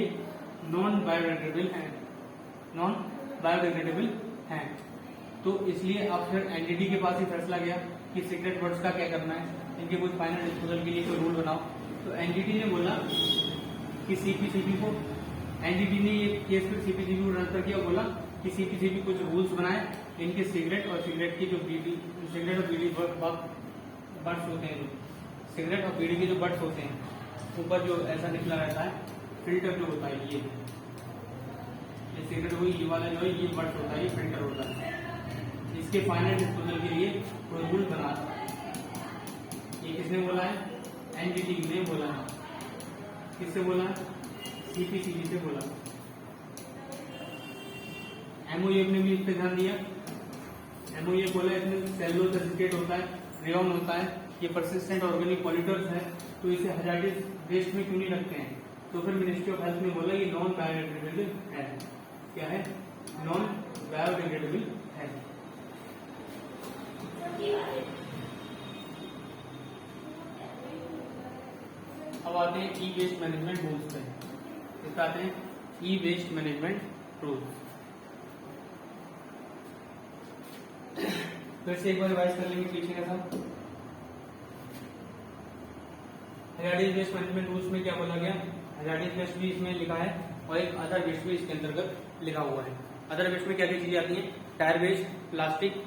नॉन बायोडिग्रेडेबल है, तो इसलिए अब फिर NGT के पास ही फैसला गया कि सिगरेट बट्स का क्या करना है, इनके कुछ फाइनल डिस्पोजल के लिए कोई रूल बनाओ। तो NGT ने बोला कि CPCB को, NGT ने ये केस फिर CPCB को ट्रांसफर किया, बोला कि CPCB कुछ रूल्स बनाए इनके सिगरेट और सिगरेट की जो सिगरेट और बीड़ी बट्स होते हैं, सिगरेट और बीड़ी के जो बट्स होते हैं ऊपर जो ऐसा निकला रहता है फिल्टर जो होता है, ये सिगरेट हुई, ये वाला जो है ये बट्स होता है, ये फिल्टर होता है। इसके फाइनल डिस्पोजल के लिए कोई रूल बना, ये किसने बोला है? NGT ने बोला है। किससे बोला? CPCB से बोला। MOEF ने भी इस पे ध्यान दिया। MOEF बोला इसमें सेलुलोज एसीटेट होता है, रेयन होता है, ये परसिस्टेंट ऑर्गेनिक पॉल्यूटर्स है, तो इसे हैजार्डियस वेस्ट में क्यों नहीं रखते हैं? तो फिर मिनिस्ट्री ऑफ हेल्थ ने बोला ये नॉन बायोडिग्रेडेबल है। क्या है? नॉन बायोडिग्रेडेबल है। अब आते हैं ई वेस्ट मैनेजमेंट रूल्स पे। इसका आते हैं ई वेस्ट मैनेजमेंट रूल्स। फिर से एक बार रिवाइज कर लेंगे पीछे का सब। हैजार्डियस वेस्ट मैनेजमेंट रूल्स में क्या बोला गया? हैजार्डियस वेस्ट भी इसमें लिखा है और एक अदर वेस्ट भी इसके अंतर्गत लिखा हुआ है। अदर वेस्ट में क्या क्या चीजें आती हैं? Tyre waste, plastic,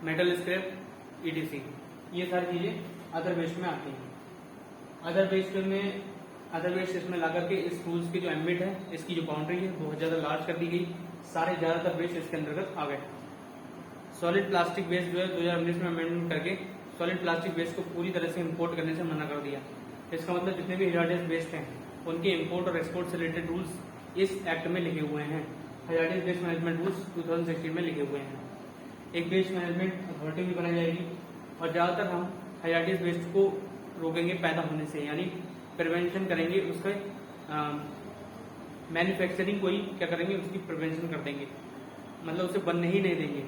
metal scrap, ETC, ये सारी चीजें अदर वेस्ट में आती हैं। अदर वेस्ट इसमें लाकर के इस रूल्स की जो एम्बिट है, इसकी जो बाउंड्री है बहुत ज्यादा लार्ज कर दी गई, सारे ज्यादातर वेस्ट इसके अंतर्गत आ गए। सॉलिड प्लास्टिक वेस्ट जो है 2019 में अमेंडमेंट करके सॉलिड प्लास्टिक वेस्ट को पूरी तरह से इंपोर्ट करने से मना कर दिया। इसका मतलब जितने भी हैजार्डियस वेस्ट हैं उनके इंपोर्ट और एक्सपोर्ट से रिलेटेड रूल्स इस एक्ट में लिखे हुए हैं। हैजार्डियस वेस्ट मैनेजमेंट रूल्स 2016 में लिखे हुए हैं। एक वेस्ट मैनेजमेंट अथॉरिटी भी बनाई जाएगी और ज्यादातर हम हैजार्डियस वेस्ट को रोकेंगे पैदा होने से, यानी प्रिवेंशन करेंगे, उसके मैन्युफैक्चरिंग को ही क्या करेंगे, उसकी प्रिवेंशन कर देंगे, मतलब उसे बनने ही नहीं देंगे।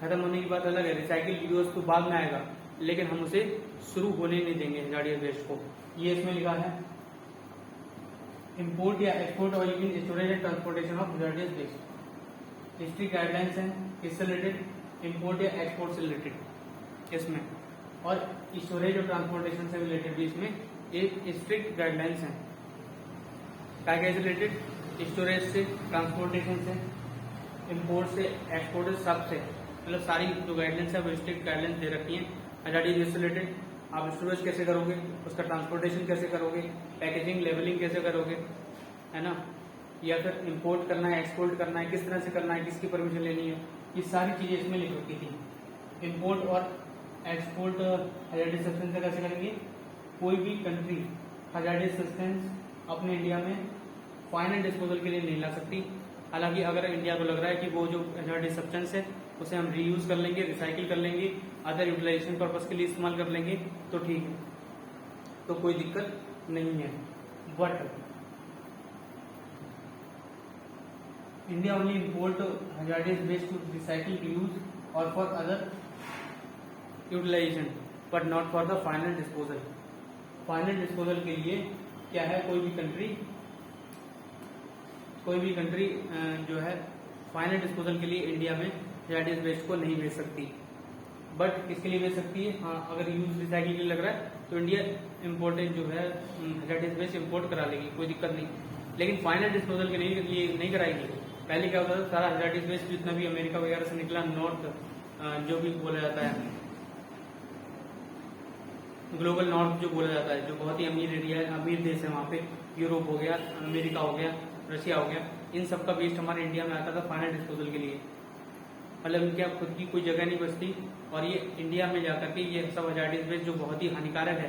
खत्म होने की बात अलग है, रिसाइकिल यूज तो बाद में आएगा, लेकिन हम उसे शुरू होने नहीं देंगे हैजार्डियस वेस्ट को। ये इसमें लिखा है इंपोर्ट या एक्सपोर्ट और even storage and transportation of hazardous waste. Strict guidelines हैं किससे रिलेटेड? इंपोर्ट या एक्सपोर्ट से रिलेटेड इसमें, और स्टोरेज और ट्रांसपोर्टेशन से रिलेटेड भी इसमें एक स्ट्रिक्ट गाइडलाइंस हैं। क्या क्या रिलेटेड? स्टोरेज से, ट्रांसपोर्टेशन से, इंपोर्ट से, एक्सपोर्ट से, सब से, मतलब सारी जो गाइडलाइंस है वो स्ट्रिक्ट गाइडलाइंस दे रखी है हैजार्डियस वेस्ट से रिलेटेड। आप स्टोरेज कैसे करोगे, उसका ट्रांसपोर्टेशन कैसे करोगे, पैकेजिंग लेवलिंग कैसे करोगे, है ना, या फिर इंपोर्ट करना है, एक्सपोर्ट करना है, किस तरह से करना है, किसकी परमिशन लेनी है, ये सारी चीजें इसमें लिख रखी थी। इंपोर्ट और एक्सपोर्ट हैजार्डियस सब्सटेंस से कैसे करेंगे? कोई भी कंट्री हैजार्डियस सब्सटेंस अपने इंडिया में फाइनल डिस्पोजल के लिए नहीं ला सकती। हालांकि अगर इंडिया को लग रहा है कि वो जो हैजार्डियस सब्सटेंस है उसे हम रीयूज कर लेंगे, रिसाइकिल कर लेंगे, अदर यूटिलाइजेशन पर्पज के लिए इस्तेमाल कर लेंगे, तो ठीक है, तो कोई दिक्कत नहीं है। But India only import hazardous waste to recycle, reuse और for other utilization but not for the final disposal. Final disposal के लिए क्या है, कोई भी कंट्री जो है फाइनल डिस्पोजल के लिए इंडिया में हैजार्डियस वेस्ट को नहीं भेज सकती। बट किसके लिए भेज सकती है, हाँ, अगर यूज रिसाइकलिंग के लिए लग रहा है तो इंडिया इम्पोर्टेड जो है हैजार्डियस वेस्ट इम्पोर्ट करा लेगी, कोई दिक्कत नहीं। लेकिन फाइनल डिस्पोजल के लिए नहीं कराएगी। पहले क्या होता था, सारा हैजार्डियस वेस्ट जितना भी अमेरिका वगैरह से निकला, नॉर्थ जो भी बोला जाता है, ग्लोबल नॉर्थ जो बोला जाता है, जो बहुत ही अमीर एरिया है, अमीर देश है, वहाँ पे यूरोप हो गया, अमेरिका हो गया, रशिया हो गया, इन सब का वेस्ट हमारे इंडिया में आता था फाइनल डिस्पोजल के लिए। मतलब इनकी अब खुद की कोई जगह नहीं बचती और ये इंडिया में जाकर के ये सब हैजार्डियस वेस्ट जो बहुत ही हानिकारक है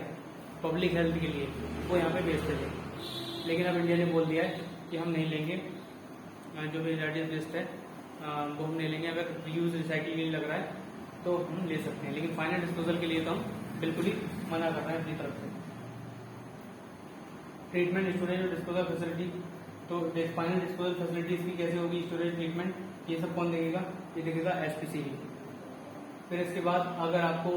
पब्लिक हेल्थ के लिए, वो यहाँ पे बेचते थे। लेकिन अब इंडिया ने बोल दिया है कि हम नहीं लेंगे, जो भी हैजार्डियस वेस्ट है वो हम नहीं लेंगे। अगर यूज रिसाइकिल के लिए लग रहा है तो हम ले सकते हैं, लेकिन फाइनल डिस्पोजल के लिए तो हम बिल्कुल ही मना कर रहे हैं अपनी तरफ से। ट्रीटमेंट, स्टोरेज और डिस्पोजल फैसिलिटी, तो फाइनल डिस्पोजल फैसिलिटीज की कैसे होगी, स्टोरेज, ट्रीटमेंट, ये सब कौन देखेगा, ये देखेगा एसपीसीबी। फिर इसके बाद अगर आपको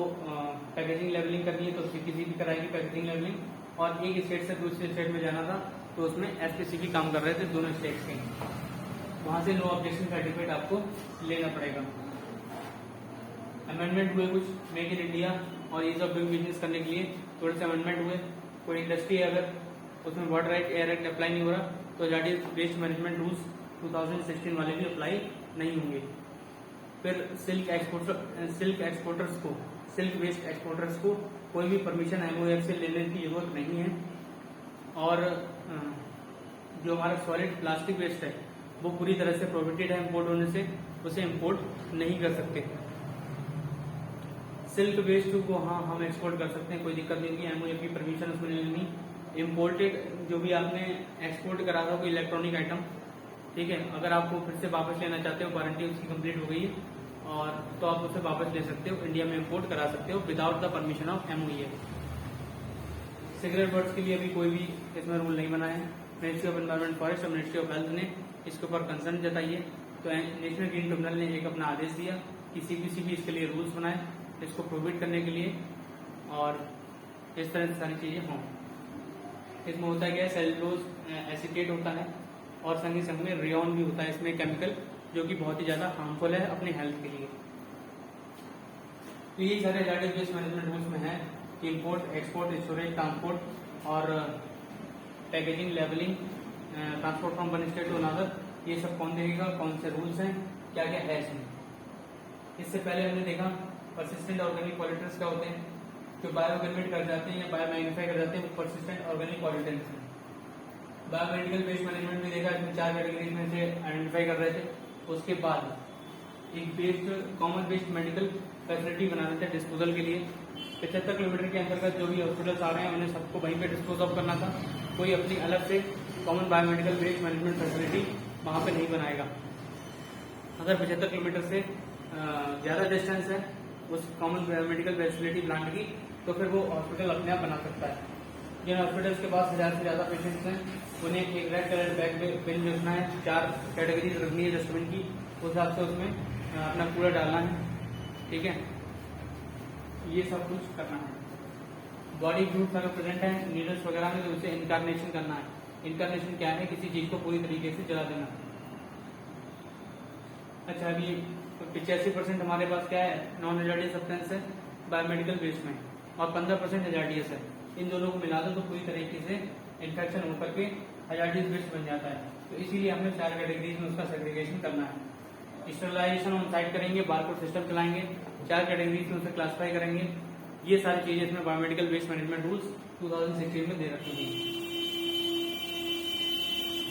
पैकेजिंग लेवलिंग करनी है तो सीपीसीबी कराएगी पैकेजिंग लेवलिंग, और एक स्टेट से दूसरे स्टेट में जाना था तो उसमें एसपीसीबी काम कर रहे थे दोनों स्टेट्स के, वहां से नो ऑब्जेक्शन सर्टिफिकेट आपको लेना पड़ेगा। अमेंडमेंट हुए कुछ मेक इन इंडिया और ईज ऑफ डूइंग बिजनेस करने के लिए थोड़े से अमेंडमेंट हुए। कोई इंडस्ट्री है अगर उसमें water act, air act apply नहीं हो रहा तो हैजार्डियस वेस्ट मैनेजमेंट रूल्स 2016 वाले भी अप्लाई नहीं होंगे। फिर सिल्क वेस्ट एक्सपोर्टर्स को कोई भी परमिशन एमओएफ से लेने की जरूरत नहीं है। और जो हमारा सॉलिड प्लास्टिक वेस्ट है वो पूरी तरह से प्रोहिबिटेड है इंपोर्ट होने से, उसे इंपोर्ट नहीं कर सकते। सिल्क वेस्ट को हाँ हम एक्सपोर्ट कर सकते हैं, कोई दिक्कत नहीं होगी, एमओएफ की परमिशन उसमें नहीं लेनी। इम्पोर्टेड जो भी आपने एक्सपोर्ट करा था कोई इलेक्ट्रॉनिक आइटम, ठीक है, अगर आपको फिर से वापस लेना चाहते हो, वारंटी उसकी कंप्लीट हो गई है और तो आप उसे वापस ले सकते हो, इंडिया में इंपोर्ट करा सकते हो without the permission of MoEF. Cigarette butts के लिए अभी कोई भी इसमें रूल नहीं बना है। मिनिस्ट्री ऑफ एनवायरमेंट फॉरेस्ट और मिनिस्ट्री ऑफ हेल्थ ने इसके ऊपर कंसर्न जताई है, तो नेशनल ग्रीन ट्रिब्यूनल ने एक अपना आदेश दिया कि सीपीसीबी इसके लिए रूल्स बनाए इसको प्रोहिबिट करने के लिए, और इस तरह से सारी चीजें हों। इसमें होता है क्या, सेलुलोज एसीटेट होता है और संग ही संग में रेयन भी होता है इसमें केमिकल, जो कि बहुत ही ज्यादा हार्मफुल है अपने हेल्थ के लिए। तो यही सारे हैजार्डियस वेस्ट मैनेजमेंट रूल्स में है कि इम्पोर्ट, एक्सपोर्ट, स्टोरेज, ट्रांसपोर्ट और packaging, labelling, transport from one state to another, ये सब कौन देगा, कौन से रूल्स हैं, क्या क्या है इसमें। इससे पहले हमने देखा परसिस्टेंट ऑर्गेनिक पॉल्यूटेंट्स क्या होते हैं, जो बायोकन्वर्ट कर जाते हैं या बायो मैग्नीफाई कर जाते हैं, वो परसिस्टेंट ऑर्गेनिक पॉल्यूटेंट्स हैं। बायोमेडिकल वेस्ट मैनेजमेंट में देखा, इसमें 4 कैटेगरीज में से आइडेंटिफाई कर रहे थे। उसके बाद एक waste common waste medical facility बना रहे थे डिस्पोजल के लिए। 75 किलोमीटर के अंतर्गत जो भी हॉस्पिटल्स आ रहे हैं उन्हें सबको वहीं पे डिस्पोज ऑफ करना था, कोई अपनी अलग से common biomedical waste management facility वहां पे नहीं बनाएगा। अगर 75 किलोमीटर से ज्यादा डिस्टेंस है उस कॉमन बायोमेडिकल फैसिलिटी प्लांट की, तो फिर वो हॉस्पिटल अपने आप बना सकता है। जिन हॉस्पिटल्स के पास 1000 से ज्यादा पेशेंट्स हैं उन्हें एक रेड कलर बैग बिल रखना है, 4 कैटेगरीज रखनी है डस्टबिन की, उस हिसाब से उसमें अपना कूड़ा डालना है, ठीक है, ये सब कुछ करना है। बॉडी फ्लूइड्स अगर प्रेजेंट है नीडल्स वगैरह में तो उसे इनकार्नेशन करना है। इनकार्नेशन क्या है, किसी चीज को पूरी तरीके से जला देना। अच्छा, अभी 85% हमारे पास क्या है, नॉन हैजार्डियस सब्सटेंस है बायोमेडिकल वेस्ट में, और 15% हैजार्डियस है। इन दोनों को मिला दो तो पूरी तरीके से इन्फेक्शन होकर के हैजार्डियस वेस्ट बन जाता है। तो इसीलिए हमें 4 कैटेगरीज में उसका सेग्रीगेशन करना है। स्टरलाइजेशन हम साइड करेंगे, बारकोड सिस्टम चलाएंगे, 4 कैटेगरीज में उसे क्लासिफाई करेंगे। ये सारी चीजें इसमें बायोमेडिकल वेस्ट मैनेजमेंट रूल्स 2016 में दे रखी थी।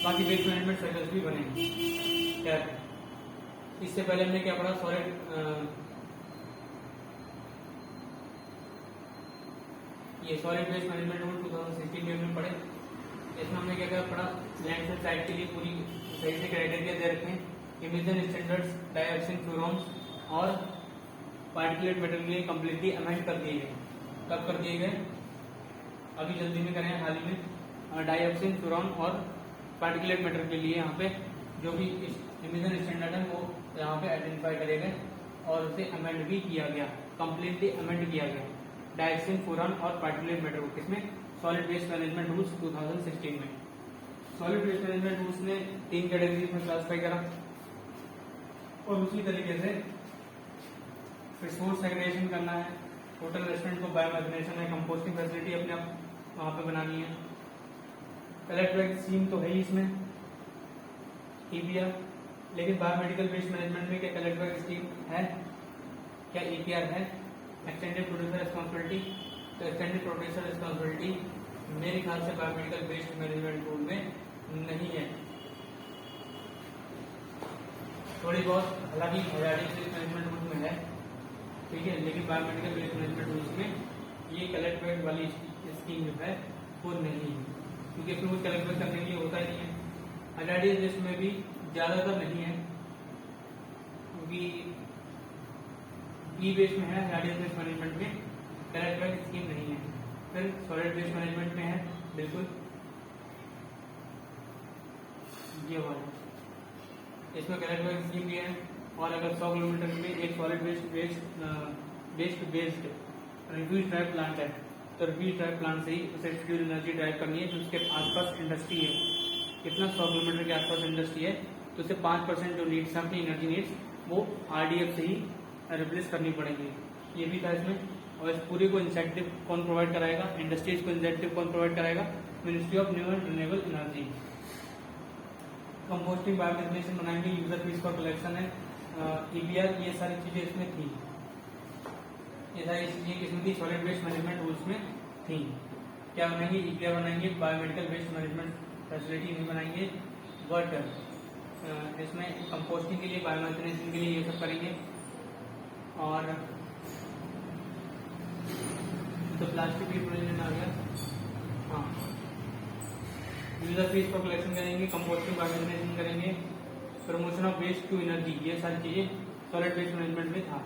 बाकी वेस्ट मैनेजमेंट सर्कल्स भी बने। क्या इससे पहले हमने क्या पढ़ा, सॉलिड वेस्ट मैनेजमेंट रूल 2016 में हमने पढ़े। इसमें हमने क्या क्या पढ़ा, लैंडफिल साइट के लिए पूरी सही से क्राइटेरिया दे रखे हैं, इमिशन स्टैंडर्ड्स, डाइऑक्सिन फ्यूरॉन्स और पार्टिकुलेट मैटर के लिए कम्प्लीटली अमेंड कर दिए गए। कब कर दिए गए, अभी जल्दी में करें हाल ही में। डाइऑक्सिन फ्यूरॉन और पार्टिकुलेट मैटर के लिए यहाँ पे जो भी इमिशन स्टैंडर्ड है वो यहाँ पे आइडेंटिफाई करे गए और उसे अमेंड भी किया गया, कम्प्लीटली अमेंड किया गया। डाइऑक्सिन फ्यूरॉन और पार्टिकुलेट मैटर को किसमें, सॉलिड वेस्ट मैनेजमेंट रूल्स 2016 में। सॉलिड वेस्ट मैनेजमेंट रूल्स ने 3 कैटेगरीज में क्लासिफाई करा और उसी तरीके से रिसोर्स सेग्रीगेशन करना है, टोटल रेस्टोरेंट को बायोमैग्नेशन है, कंपोस्टिंग फैसिलिटी अपने आप वहां पे बनानी है। कलेक्ट बैग स्कीम तो है ही इसमें ईपीआर, लेकिन बायोमेडिकल वेस्ट मैनेजमेंट में क्या कलेक्ट बैग स्कीम है, क्या ईपीआर है? एक्सटेंडेड प्रोड्यूसर रिस्पॉन्सिबिलिटी, तो एक्सटेंडेड प्रोड्यूसर रिस्पॉन्सिबिलिटी मेरे ख्याल से बायोमेडिकल वेस्ट मैनेजमेंट रूल में नहीं है। थोड़ी बहुत हालांकि हजारिक वेस्ट मैनेजमेंट रूल में है, ठीक है, लेकिन बायोमेडिकल वेस्ट मैनेजमेंट रूल्स में ये कलेक्ट बैग वाली स्कीम जो है वो नहीं है, क्योंकि इसमें कुछ कलेक्ट बैग करने के लिए होता ही नहीं है। हजारिक वेस्ट में भी ज्यादातर नहीं है, क्योंकि ई वेस्ट में है, हजारिक वेस्ट मैनेजमेंट में कलेक्ट बैग स्कीम नहीं है। फिर सॉलिड वेस्ट मैनेजमेंट में है बिल्कुल ये वाला, इसमें कलेक्ट बैग स्कीम भी है। और अगर 100 किलोमीटर में एक solid waste based refuse drive plant है, तो रिफ्यूज ड्राइव प्लांट से ही उसे फ्यूल एनर्जी ड्राइव करनी है जो उसके आसपास इंडस्ट्री है। कितना 100 किलोमीटर के आसपास इंडस्ट्री है तो उसे 5% जो नीड्स है अपनी एनर्जी नीड्स वो आरडीएफ से ही रिप्लेस करनी पड़ेगी, ये भी था इसमें। और इस पूरे को इंसेंटिव कौन प्रोवाइड कराएगा, इंडस्ट्रीज को इंसेंटिव कौन प्रोवाइड कराएगा, ministry of new and renewable energy. Composting biomethanation बनाएंगे, यूजर फीस फॉर कलेक्शन है, ईपीआर, ये सारी चीजें इसमें थी, ये सारी चीजें किसमें थी, सॉलिड वेस्ट मैनेजमेंट रूल्स में थी। क्या बनाएंगे, ईपीआर बनाएंगे, बायोमेडिकल वेस्ट मैनेजमेंट फैसिलिटी नहीं बनाएंगे, बट इसमें कंपोस्टिंग के लिए, बायोमैग्नेशन के लिए ये सब करेंगे। और तो प्लास्टिक रिप्रोडक्शन आ गया, हाँ, यूजर फीस फॉर कलेक्शन करेंगे, कंपोस्टिंग बायोमैग्नेशन करेंगे, promotion of waste to energy, ये सारी चीजें सॉलिड वेस्ट मैनेजमेंट में था।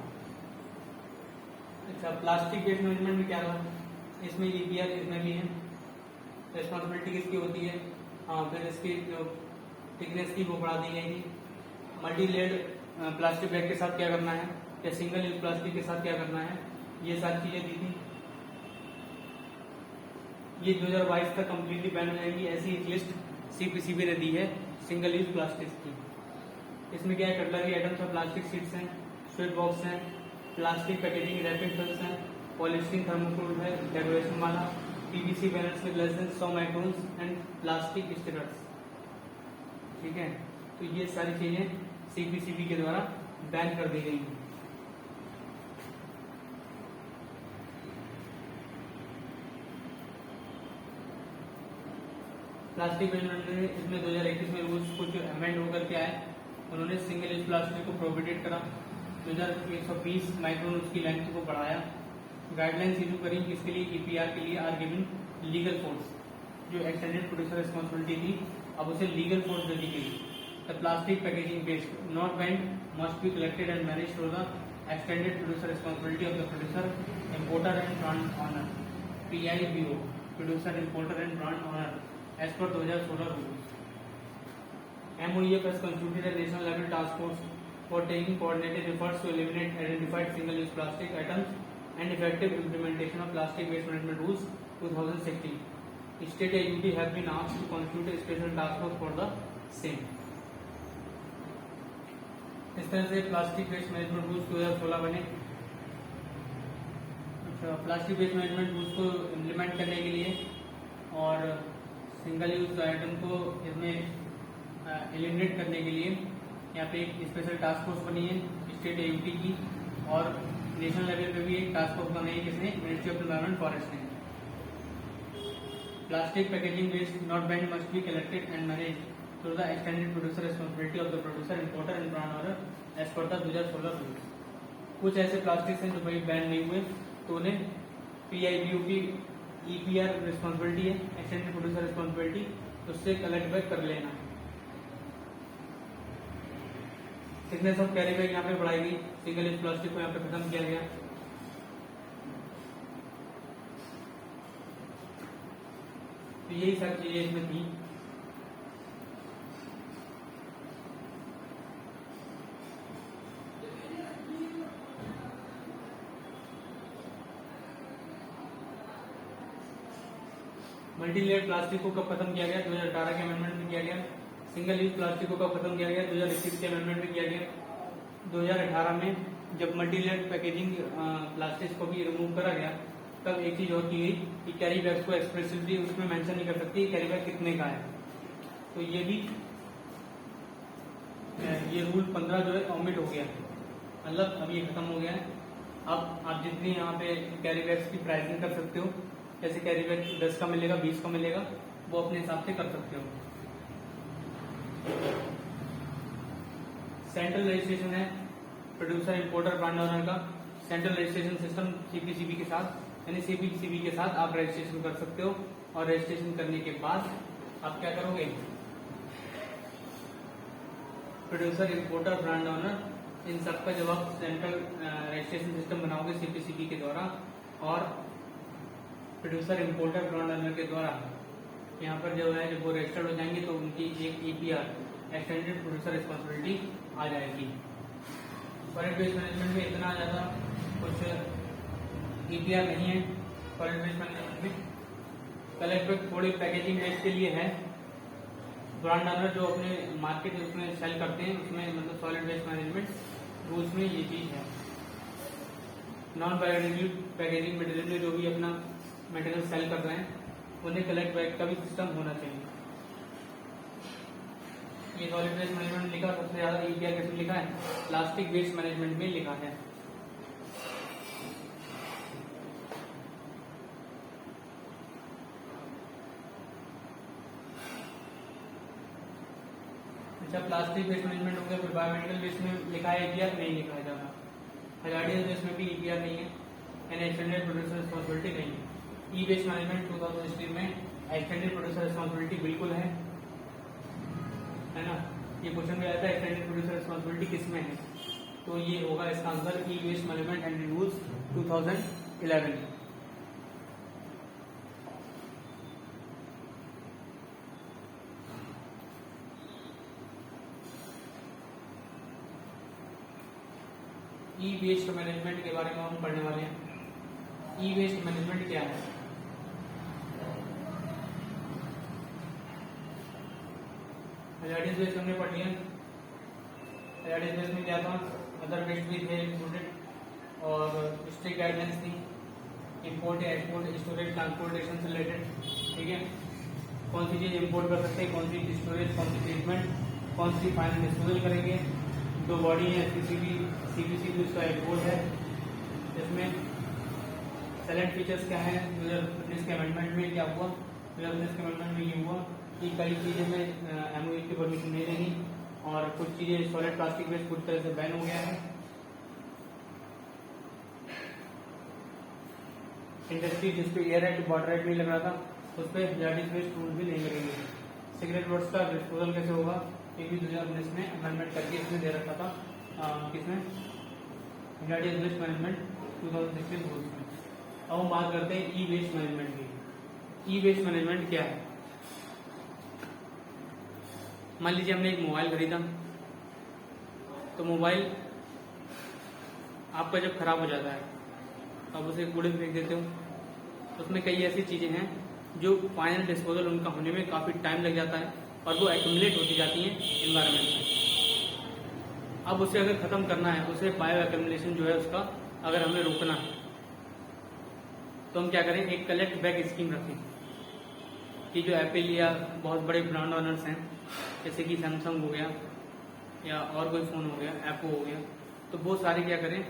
अच्छा, प्लास्टिक वेस्ट मैनेजमेंट में क्या था, इसमें ईपीआर इसमें भी है, रिस्पॉन्सिबिलिटी किसकी होती है, हाँ, फिर इसकी जो थिकनेस थी वो बढ़ा दी जाएगी। मल्टी लेड प्लास्टिक बैग के साथ क्या करना है, या सिंगल यूज प्लास्टिक के साथ क्या करना है, ये सारी चीजें दी थी। ये 2022 तक कम्प्लीटली बैन हो जाएगी, ऐसी एक लिस्ट सीपीसीबी ने दी है सिंगल यूज प्लास्टिक की। इसमें क्या है, कटलरी आइटम्स और प्लास्टिक शीट्स हैं, स्वीट बॉक्स हैं, प्लास्टिक पैकेजिंग रैपिंग फिल्म्स हैं, पॉलिस्टीन थर्मोकोल है, डेकोरेशन वाला, PVC banners with less than 100 microns and plastic stickers, ठीक है। तो ये सारी चीजें सीपीसीबी के द्वारा बैन कर दी गई हैं। प्लास्टिक मैनेजमेंट इसमें 2021 में रूल्स कुछ अमेंड होकर के आए, उन्होंने सिंगल यूज प्लास्टिक को प्रोहिबिटेड करा, 2120 माइक्रोन उसकी लेंथ को बढ़ाया, गाइडलाइंस इशू करी, इसके लिए ईपीआर के लिए आर गिविंग लीगल फोर्स, जो एक्सटेंडेड प्रोड्यूसर रिस्पॉन्सिबिलिटी थी अब उसे लीगल फोर्स दे दी गई। The plastic packaging waste not banned must be collected and managed through the extended producer responsibility of the producer, importer and brand owner, PIBO, producer importer and brand owner, as per 2016 rules. MOEF has constituted a national level task force for taking coordinated efforts to eliminate identified single-use plastic items and effective implementation of plastic waste management rules 2016. State AUT have been asked to constitute a special task force for the same. इस तरह से plastic waste management rules 2016 बने। अच्छा, plastic waste management rules को implement करने के लिए और सिंगल यूज आइटम को इसमें एलिमिनेट करने के लिए यहाँ पे एक स्पेशल टास्क फोर्स बनी है स्टेट AUT की, और नेशनल लेवल पे भी एक टास्क फोर्स बनाई है किसने, मिनिस्ट्री ऑफ एनवायरमेंट फॉरेस्ट ने। Plastic packaging waste not banned must be collected and managed through the extended producer responsibility of the producer, importer and brand owner as per the 2016 rules. कुछ ऐसे plastics हैं जो भाई ban नहीं हुए तो उन्हें PIBO की EPR रिस्पॉन्सिबिलिटी है, एक्सटेंडेड प्रोड्यूसर रिस्पॉन्सिबिलिटी, उससे कलेक्ट बैक कर लेना। थिकनेस ऑफ कैरी बैग यहाँ पे बढ़ाई गई, सिंगल यूज प्लास्टिक को यहाँ पे खत्म किया गया। तो यही सारी चीजें इसमें थी। मल्टी लेयर प्लास्टिक को कब खत्म किया गया? 2018 के अमेंडमेंट में किया गया। सिंगल यूज प्लास्टिक को कब खत्म किया गया? 2021 के अमेंडमेंट में किया गया। 2018 में जब मल्टी लेयर पैकेजिंग प्लास्टिक को भी रिमूव करा गया, तब एक चीज और की गई कि कैरी बैग्स को एक्सप्रेसिवली उसमें मेंशन नहीं कर सकती कैरी बैग कितने का है। तो ये भी ये रूल 15 जो है ऑमिट हो गया, मतलब अब ये खत्म हो गया है। अब आप जितनी यहाँ पे कैरी बैग्स की प्राइसिंग कर सकते हो, जैसे कैरी बैग 10 का मिलेगा, 20 का मिलेगा, वो अपने हिसाब से कर सकते हो। सेंट्रल रजिस्ट्रेशन है प्रोड्यूसर इंपोर्टर ब्रांड ओनर का। सेंट्रल रजिस्ट्रेशन सिस्टम सीपीसीबी के साथ, यानी सीपीसीबी के साथ आप रजिस्ट्रेशन कर सकते हो। और रजिस्ट्रेशन करने के बाद आप क्या करोगे? प्रोड्यूसर इंपोर्टर ब्रांड ओनर इन सब का जब आप सेंट्रल रजिस्ट्रेशन सिस्टम बनाओगे सीपीसीबी के द्वारा और प्रोड्यूसर इंपोर्टर ब्रांड ओनर के द्वारा, यहाँ पर जो है जब वो रजिस्टर्ड हो जाएंगे तो उनकी एक ईपीआर एक्सटेंडेड प्रोड्यूसर रिस्पॉन्सिबिलिटी आ जाएगी। सॉलिड वेस्ट मैनेजमेंट में इतना ज्यादा कुछ ईपीआर नहीं है। सॉलिड वेस्ट मैनेजमेंट में कलेक्ट बैग थोड़ी पैकेजिंग वेस्ट के लिए है। ब्रांड ओनर जो अपने मार्केट उसमें सेल करते हैं उसमें मतलब सॉलिड वेस्ट मैनेजमेंट रूल्स में ये चीज है। नॉन बायोडिग्रेडेबल पैकेजिंग मटेरियल में जो भी अपना मटेरियल सेल कर रहे हैं उन्हें कलेक्ट बैग का भी सिस्टम होना चाहिए। ये सॉलिड वेस्ट मैनेजमेंट लिखा सबसे ज्यादा ईपीआर कैसे लिखा है? प्लास्टिक वेस्ट मैनेजमेंट में लिखा है। अच्छा, प्लास्टिक वेस्ट मैनेजमेंट हो गया। फिर बायोमेडिकल वेस्ट में लिखा है ईपीआर? नहीं लिखा है ज्यादा। हजार्डियस वेस्ट में भी ईपीआर नहीं है, यानी एक्सटेंडेड प्रोड्यूसर रिस्पॉन्सिबिलिटी नहीं है। ई वेस्ट मैनेजमेंट 2016 में एक्सटेंडेड प्रोड्यूसर रिस्पॉन्सिबिलिटी बिल्कुल है ना? ये क्वेश्चन में आता है एक्सटेंडेड प्रोड्यूसर रिस्पॉन्सिबिलिटी किस में है, तो ये होगा इसका answer e waste management and rules 2011। E waste management के बारे में हम पढ़ने वाले हैं। ई वेस्ट मैनेजमेंट क्या है? हजार्डियस वेस्ट हमने पढ़ लिया। हजार्डियस वेस्ट में क्या था? अदर वेस्ट भी थे इंक्लूडेड और स्ट्रिक्ट गाइडलाइंस थी इंपोर्ट एक्सपोर्ट स्टोरेज ट्रांसपोर्टेशन से रिलेटेड। ठीक है, कौन सी चीज इंपोर्ट कर सकते हैं, कौन सी स्टोरेज, कौन सी ट्रीटमेंट, कौन सी फाइनल डिस्पोजल करेंगे। दो बॉडी है सीपीसीबी उसका एक्सपोर्ट है। इसमें सेलेक्ट फीचर्स क्या है? 2019 के अमेंडमेंट में क्या हुआ? 2019 के अमेंडमेंट में ये हुआ कि कई चीजें में एमओयू की परमिशन नहीं देनी और कुछ चीजें सॉलिड प्लास्टिक वेस्ट पूरी तरह से बैन हो गया है। इंडस्ट्री जिसपे एयर एक्ट वाटर एक्ट नहीं लग रहा था उस पर हजार्डियस वेस्ट रूल भी नहीं लगेंगे। सिगरेट बॉक्स का डिस्पोजल कैसे होगा? ये भी 2019 में अमेंडमेंट करके इसमें दे रखा था। किसमें? हजार्डियस वेस्ट मैनेजमेंट 2016 रूल्स में। अब हम बात करते हैं ई वेस्ट मैनेजमेंट की। ई वेस्ट मैनेजमेंट क्या है? मान लीजिए हमने एक मोबाइल खरीदा, तो मोबाइल आपका जब खराब हो जाता है आप उसे कूड़े में फेंक देते हो। उसमें कई ऐसी चीजें हैं जो फाइनल डिस्पोजल उनका होने में काफी टाइम लग जाता है और वो एक्यूमुलेट होती जाती हैं एनवायरनमेंट में। अब उसे अगर खत्म करना है, उसे बायो एक्यूमुलेशन जो है उसका अगर हमें रोकना है, तो हम क्या करें? एक कलेक्ट बैग स्कीम रखें कि जो एप्पल या बहुत बड़े ब्रांड ओनर्स हैं जैसे कि सैमसंग हो गया या और कोई फोन हो गया, एप्पो हो गया, तो वो सारे क्या करें,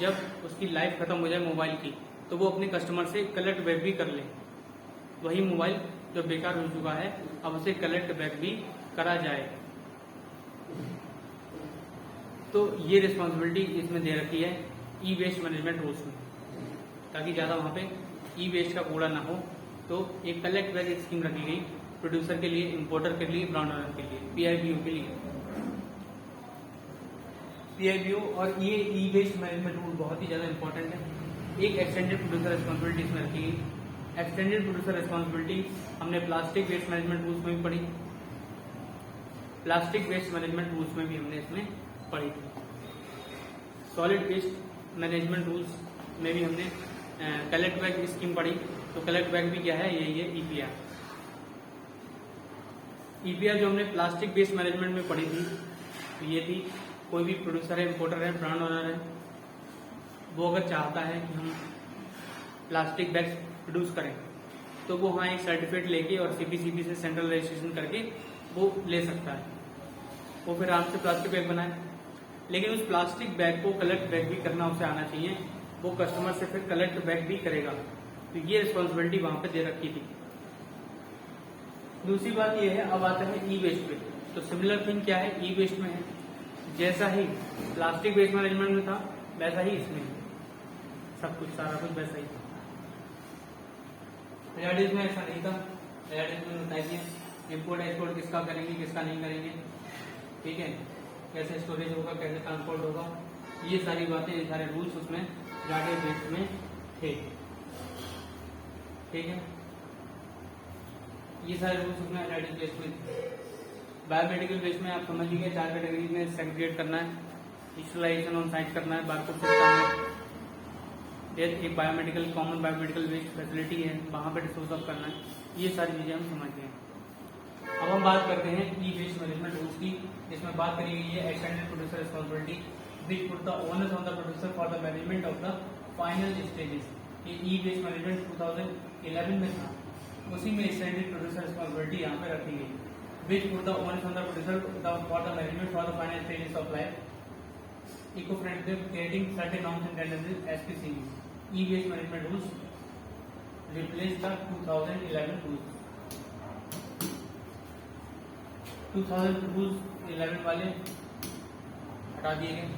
जब उसकी लाइफ खत्म हो जाए मोबाइल की, तो वो अपने कस्टमर से कलेक्ट बैक भी कर ले। वही मोबाइल जो बेकार हो चुका है अब उसे कलेक्ट बैक भी करा जाए। तो ये रिस्पॉन्सिबिलिटी इसमें दे रखी है ई वेस्ट मैनेजमेंट रूल्स में, ताकि ज्यादा वहां पे ई वेस्ट का कूड़ा ना हो। तो एक कलेक्ट बैक स्कीम रखी गई प्रोड्यूसर के लिए, इंपोर्टर के लिए, ब्रांड ओनर के लिए, पीआईबीओ के लिए। पीआईबीओ और ये ई वेस्ट मैनेजमेंट रूल बहुत ही ज्यादा इंपॉर्टेंट है। एक एक्सटेंडेड प्रोड्यूसर रिस्पॉन्सिबिलिटी इसमें रखी गई। एक्सटेंडेड प्रोड्यूसर रिस्पॉन्सिबिलिटी हमने प्लास्टिक वेस्ट मैनेजमेंट रूल्स में भी पढ़ी, प्लास्टिक वेस्ट मैनेजमेंट रूल्स में भी हमने इसमें पढ़ी थी। सॉलिड वेस्ट मैनेजमेंट रूल्स में भी हमने कलेक्ट बैग स्कीम पढ़ी। तो कलेक्ट बैग भी क्या है, यही है ईपीआर। ईपीआर जो हमने प्लास्टिक वेस्ट मैनेजमेंट में पढ़ी थी, तो ये थी कोई भी प्रोड्यूसर है, इंपोर्टर है, ब्रांड ओनर है, वो अगर चाहता है कि हम प्लास्टिक बैग्स प्रोड्यूस करें तो वो वहाँ एक सर्टिफिकेट लेके और सीपीसीबी से सेंट्रल रजिस्ट्रेशन करके वो ले सकता है। वो फिर आराम से प्लास्टिक बैग बनाए, लेकिन उस प्लास्टिक बैग को कलेक्ट बैग भी करना उसे आना चाहिए। वो कस्टमर से फिर कलेक्ट बैग भी करेगा, तो ये रिस्पॉन्सिबिलिटी वहाँ पे दे रखी थी। दूसरी बात ये है, अब आता है ई वेस्ट पे। तो सिमिलर थिंग क्या है, ई वेस्ट में है जैसा ही प्लास्टिक वेस्ट मैनेजमेंट में था वैसा ही इसमें है, सब कुछ सारा कुछ वैसा ही था। हजार्डियस में ऐसा नहीं था। हजार्डियस में बताइए इम्पोर्ट एक्सपोर्ट किसका करेंगे किसका नहीं करेंगे, ठीक है, कैसे स्टोरेज होगा, कैसे ट्रांसपोर्ट होगा, ये सारी बातें, ये सारे रूल्स उसमें हजार्डियस वेस्ट में थे, ठीक है, ये सारे रूल्स उसमें हजार्डियस वेस्ट में थे। बायोमेडिकल वेस्ट में आप समझ लीजिए 4 कैटेगरी में सेग्रीगेट करना है, विजुअलाइजेशन ऑन साइट करना है, बारकोड सिस्टम है, एक biomedical common biomedical waste facility है, वहां पर डिस्पोज ऑफ करना है, ये सारी चीजें हम समझ गए। अब हम बात करते हैं ई वेस्ट मैनेजमेंट रूल्स की, जिसमें बात करी गई है extended producer responsibility which put the owners on the producer for the management of the final stages. ये ई वेस्ट मैनेजमेंट 2011 में था, उसी में एक्सटेंडेड प्रोड्यूसर रिस्पॉन्सिबिलिटी यहाँ पे रखी गई, which put the owners on the producer for the management for the final stages of life eco-friendly creating certain norms and tendencies SPCs. E-waste management rules replaced the 2011 rules. 2011 वाले हटा दिए गए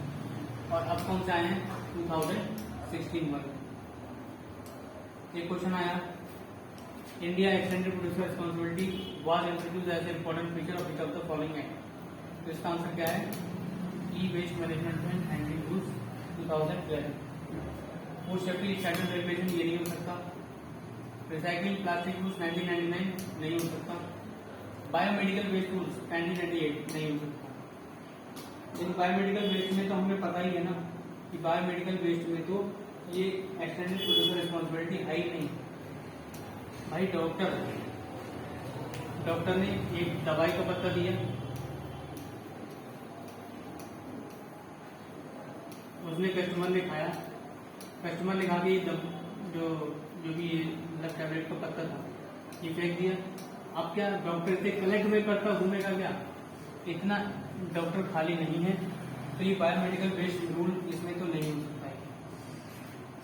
और अब कौन से आए हैं 2016 वाले। एक क्वेश्चन आया, India extended producer responsibility was introduced as a important feature of which of the following act. तो इसका आंसर क्या है, E waste management and handling rules 2011। Food safety standard regulation ये नहीं हो सकता। रिसाइकलिंग प्लास्टिक रूल्स 1999 नहीं हो सकता। बायोमेडिकल वेस्ट रूल्स 1998 नहीं हो सकता। लेकिन बायोमेडिकल वेस्ट में तो हमें पता ही है ना कि बायोमेडिकल वेस्ट में तो ये एक्सटेंडेड प्रोड्यूसर रिस्पॉन्सिबिलिटी है ही नहीं। भाई डॉक्टर ने एक दवाई का पत्ता दिया, उसने कस्टमर ने खाया, कस्टमर ने खा के जो भी मतलब टैबलेट का पत्ता था ये फेंक दिया। अब क्या डॉक्टर से कलेक्ट में करता घूमने का क्या, इतना डॉक्टर खाली नहीं है, तो ये बायोमेडिकल वेस्ट रूल इसमें तो नहीं हो सकता है।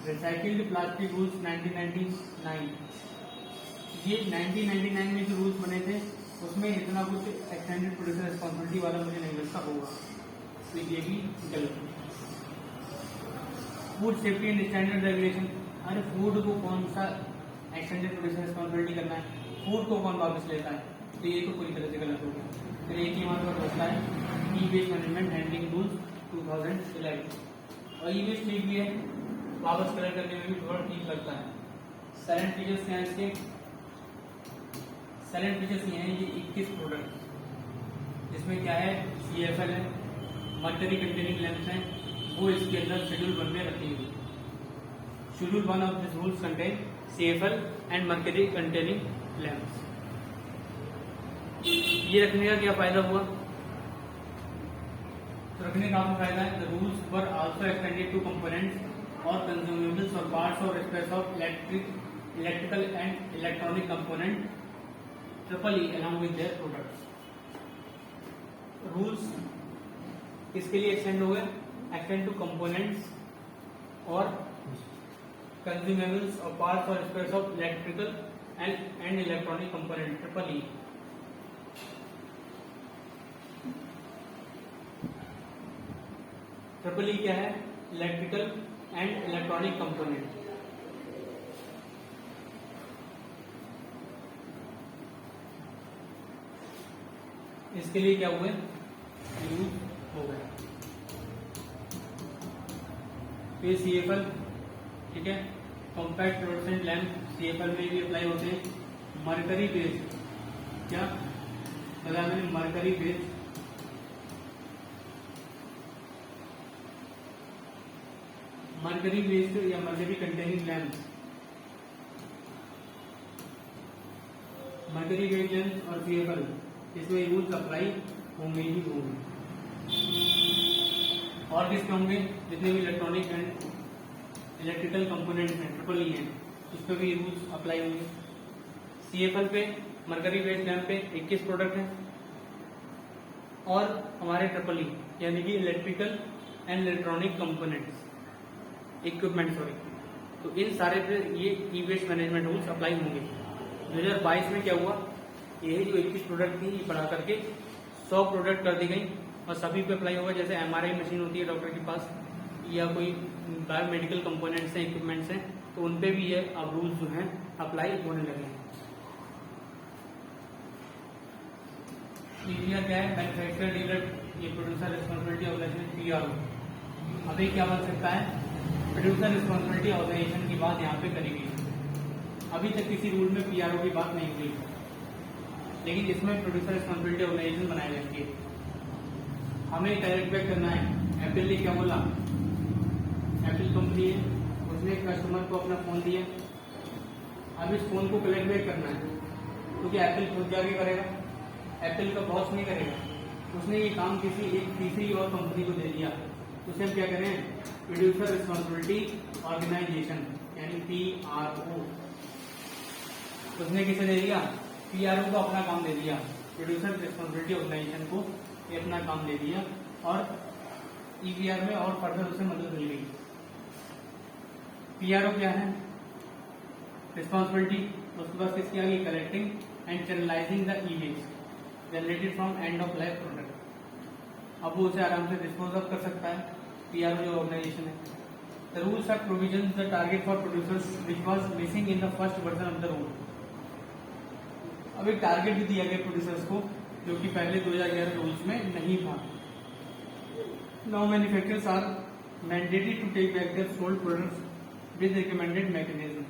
रिसाइकिल्ड प्लास्टिक रूल्स 1999, ये 1999 में जो रूल्स बने थे उसमें इतना कुछ एक्सटेंडेड प्रोड्यूसर रिस्पॉन्सिबिलिटी वाला मुझे नहीं लगता होगा, तो ये भी गलत है। Food safety and standard regulation, अरे फूड को कौन सा एक्सटेंडेड प्रोड्यूसर रिस्पॉन्सिबिलिटी करना है, फूड को कौन वापस लेता है, तो ये तो पूरी तरह से गलत हो गया। फिर एक ही हमारे पास होता है E waste management handling rules 2011, और ई वेस्ट ठीक भी है, वापस कलेक्ट करने में भी थोड़ा ठीक लगता है। साइलेंट फीचर्स क्या है इसके, साइलेंट फीचर्स ये हैं, ये 21 प्रोडक्ट जिसमें क्या है CFL है, मर्करी कंटेनिंग लैंप्स हैं, वो इसके अंदर शेड्यूल 1 में रखी हुई। Schedule 1 of this rules contain CFL and mercury containing lamps. ये रखने का क्या फायदा हुआ, तो रखने का आपको फायदा है, the rules were also extended two components और कंज्यूमेबल्स और पार्ट्स और space of electrical and electronic component triple E along with their products. Rules किसके लिए एक्सटेंड हो गए, एक्सटेंड टू कंपोनेंट्स और कंज्यूमेबल्स और पार्ट्स और space of electrical and electronic component triple E. Triple E क्या है, इलेक्ट्रिकल एंड इलेक्ट्रॉनिक कंपोनेंट। इसके लिए क्या हुए, यूज हो गया। फिर CFL, ठीक है, कॉम्पैक्ट फ्लोरोसेंट लैंप CFL में भी अप्लाई होते हैं। मरकरी बेस्ड, क्या बताया मैंने, मरकरी बेस्ड या mercury containing lamp, mercury based lamp और CFL इसमें रूल्स अप्लाई होंगे ही होंगे। और किसके होंगे? जितने भी इलेक्ट्रॉनिक एंड इलेक्ट्रिकल कंपोनेंट्स हैं, ट्रिपल ई हैं, उस पर भी रूल्स अप्लाई होंगे। CFL पे, मरकरी बेस्ड लैम्प पे 21 प्रोडक्ट हैं, और हमारे ट्रिपल ई यानी कि electrical and electronic components equipment, sorry, तो इन सारे पे ये ई वेस्ट मैनेजमेंट रूल्स अप्लाई होंगे। 2022 में क्या हुआ, ये जो 21 प्रोडक्ट थी ये बढ़ा करके 100 प्रोडक्ट कर दी गई और सभी पे अप्लाई होगा। जैसे MRI मशीन होती है डॉक्टर के पास, या कोई बायोमेडिकल कंपोनेंट्स हैं, इक्विपमेंट्स हैं, तो उन पे भी ये अब रूल्स जो हैं अप्लाई होने लगे हैं। PPR क्या है? मैन्युफैक्चरर डीलर, ये प्रोड्यूसर रिस्पॉन्सिबिलिटी ऑर्गेनाइजेशन, PRO। अभी क्या बन सकता है? प्रोड्यूसर रिस्पॉन्सिबिलिटी ऑर्गेनाइजेशन की बात यहाँ पे करी गई है। अभी तक किसी रूल में PRO की बात नहीं हुई, लेकिन इसमें प्रोड्यूसर रिस्पॉन्सिबिलिटी ऑर्गेनाइजेशन बनाई जाती है। हमें डायरेक्ट बैक करना है। एप्पल ने क्या बोला? एप्पल कंपनी है, उसने कस्टमर को अपना फोन दिया, अब इस फोन को कलेक्ट बैक करना है, क्योंकि एप्पल खुद जाके करेगा, एप्पल का बॉस नहीं करेगा। उसने ये काम किसी एक तीसरी और कंपनी को दे दिया, उसे हम क्या करें? प्रोड्यूसर रिस्पॉन्सिबिलिटी ऑर्गेनाइजेशन यानी PRO। उसने किसे दे दिया? PRO को अपना काम दे दिया, प्रोड्यूसर रिस्पॉन्सिबिलिटी ऑर्गेनाइजेशन को ये अपना काम दे दिया, और EPR में और फर्दर उसे मदद मिल गई। PRO क्या है? रिस्पॉन्सिबिलिटी, उसके बाद किसकी आ गई? Collecting and channelising the e waste generated from end of life product. अब वो उसे आराम से डिस्पोज ऑफ कर सकता है, PRO जो ऑर्गेनाइजेशन है। The rules are provisions the target for producers which was missing in the first version of the rule. अब एक टारगेट भी दिया गया प्रोड्यूसर्स को, जो कि पहले 2011 रूल्स में नहीं था। Now manufacturers are mandated to take back their sold products with recommended mechanism.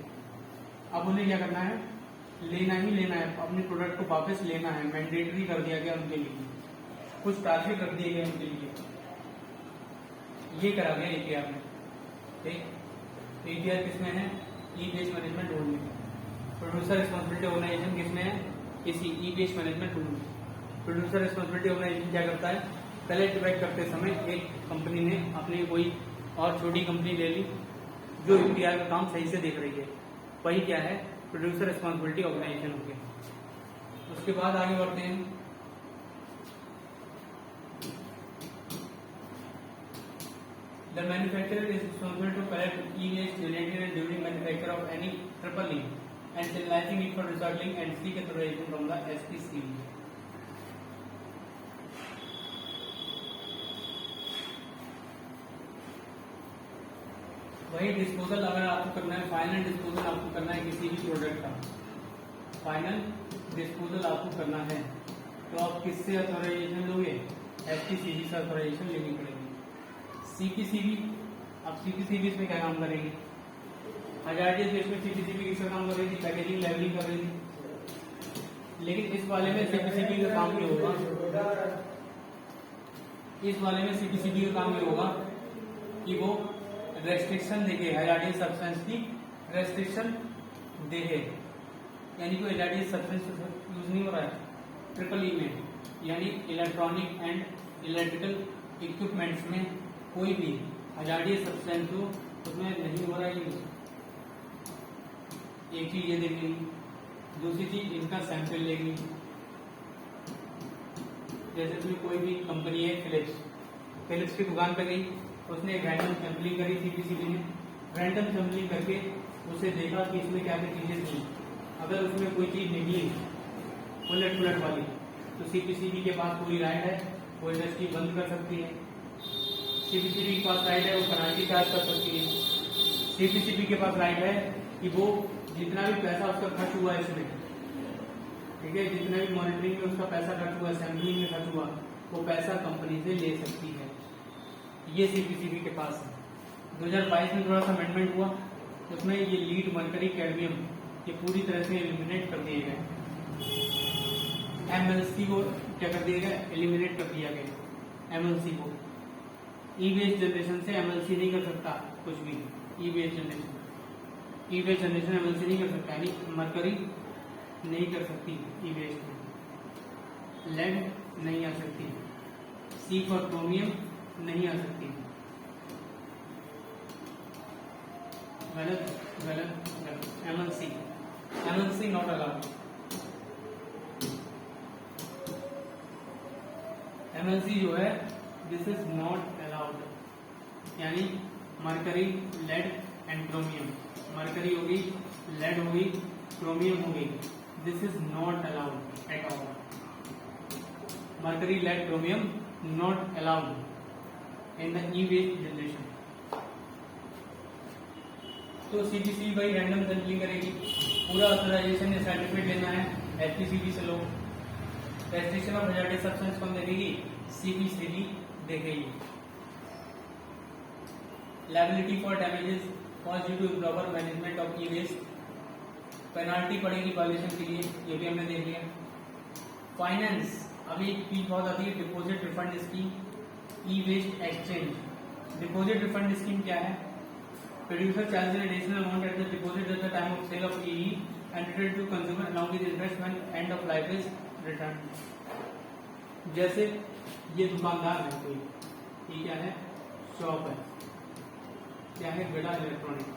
अब उन्हें क्या करना है? लेना ही लेना है, अपने प्रोडक्ट को वापस लेना है, मैंडेटरी कर दिया गया उनके लिए, कुछ टारगेट रख दिए गए उनके लिए, ये करा गया APR में। ठीक, APR किसमें है? ई वेस्ट मैनेजमेंट रूल में। प्रोड्यूसर रिस्पॉन्सिबिलिटी ऑर्गेनाइजेशन किसमें है? इसी ई वेस्ट मैनेजमेंट रूल में। प्रोड्यूसर रिस्पॉन्सिबिलिटी ऑर्गेनाइजेशन क्या करता है? कलेक्ट बैक करते समय एक कंपनी ने अपनी कोई और छोटी कंपनी ले ली जो EPR का काम सही से देख रही है, वही क्या है? प्रोड्यूसर रिस्पॉन्सिबिलिटी ऑर्गेनाइजेशन हो गया। उसके बाद आगे बढ़ते हैं। The manufacturer is responsible to collect e waste related and during manufacture of any triple e and channelising it for recycling and seek authorisation from the SPCB। वही डिस्पोजल अगर आपको करना है, फाइनल डिस्पोजल आपको करना है किसी भी प्रोडक्ट का, फाइनल डिस्पोजल आपको करना है, तो आप किससे अथॉराइजेशन लोगे? SPCB से अथॉराइजेशन लेनी पड़ेगी। CPCB, अब CPCB इसमें क्या काम करेगी? हजार्डियस वेस्ट में CPCB किसका काम कर रही थी? पैकेजिंग, लेबलिंग कर रही थी। लेकिन इस वाले में CPCB का काम ये होगा, इस वाले में CPCB का काम ये होगा कि वो रेस्ट्रिक्शन देखे, हजार्डियस सब्सटेंस की रेस्ट्रिक्शन देखे, यानी कोई हजार्डियस सब्सटेंस यूज नहीं हो रहा है ट्रिपल ई में, यानी इलेक्ट्रॉनिक एंड इलेक्ट्रिकल इक्विपमेंट्स में कोई भी हजार्डियस सब्सटेंस हो उसमें नहीं हो रहा है यूज। एक चीज ये देखेंगी, दूसरी चीज इनका सैंपल लेंगी। जैसे तुम्हें कोई भी कंपनी है फिलिप्स की दुकान पे गई, उसने एक रैंडम सैंपलिंग करी CPCB ने, रैंडम सैंपलिंग करके उसे देखा कि इसमें क्या क्या चीजें थी। अगर उसमें कोई चीज निकली उलट पुलट वाली, तो CPCB के पास पूरी राइट है, वो इंडस्ट्री बंद कर सकती है। CPCB के पास राइट है, वो पेनाल्टी चार्ज कर सकती है। CPCB के पास राइट है कि वो जितना भी पैसा उसका खर्च हुआ है इसमें, ठीक है, जितना भी मॉनिटरिंग में उसका पैसा खर्च हुआ, सैंपलिंग में खर्च हुआ, वो पैसा कंपनी से ले सकती है। ये CPCB के पास है। 2022 में थोड़ा सा अमेंडमेंट हुआ, उसमें ये लीड, मरकरी, कैडमियम ये पूरी तरह से एलिमिनेट कर दिए गए। MLC को क्या कर दिया गया? एलिमिनेट कर दिया गया MLC को। ई वेस्ट जनरेशन से MLC नहीं कर सकता कुछ भी। ई वेस्ट जनरेशन MLC नहीं कर सकता, यानी मरकरी नहीं कर सकती ई वेस्ट में। लेड नहीं आ सकती, सी फॉर क्रोमियम नहीं आ सकती। गलत गलत गलत। MnC not allowed. MnC जो है दिस इज नॉट अलाउड, यानी mercury, lead and chromium. Mercury होगी, लेड होगी, क्रोमियम होगी, this is not allowed at all. Mercury, lead, chromium not allowed in the e waste generation. तो CPC बाई रैंडम सैंपलिंग करेगी, पूरा authorisation या certificate लेना है HPCB से लो। रेस्ट्रिक्शन ऑफ हजार्डियस सब्सटेंस कौन देखेगी? CPCB देखेगी। Liability for damages caused due to improper management of e waste, penalty पड़ेगी वायलेशन के लिए, ये भी हमने देख लिया। फाइनेंस, अभी एक चीज बहुत आती है, deposit refund scheme, e-waste exchange. Deposit refund scheme क्या है? Producer charges an additional amount at the deposit at the time of sale of EE and returned to consumer along with interest when end of life is returned. जैसे ये दुकानदार है कोई, ये क्या है? शॉप है, क्या है? बेटा इलेक्ट्रॉनिक।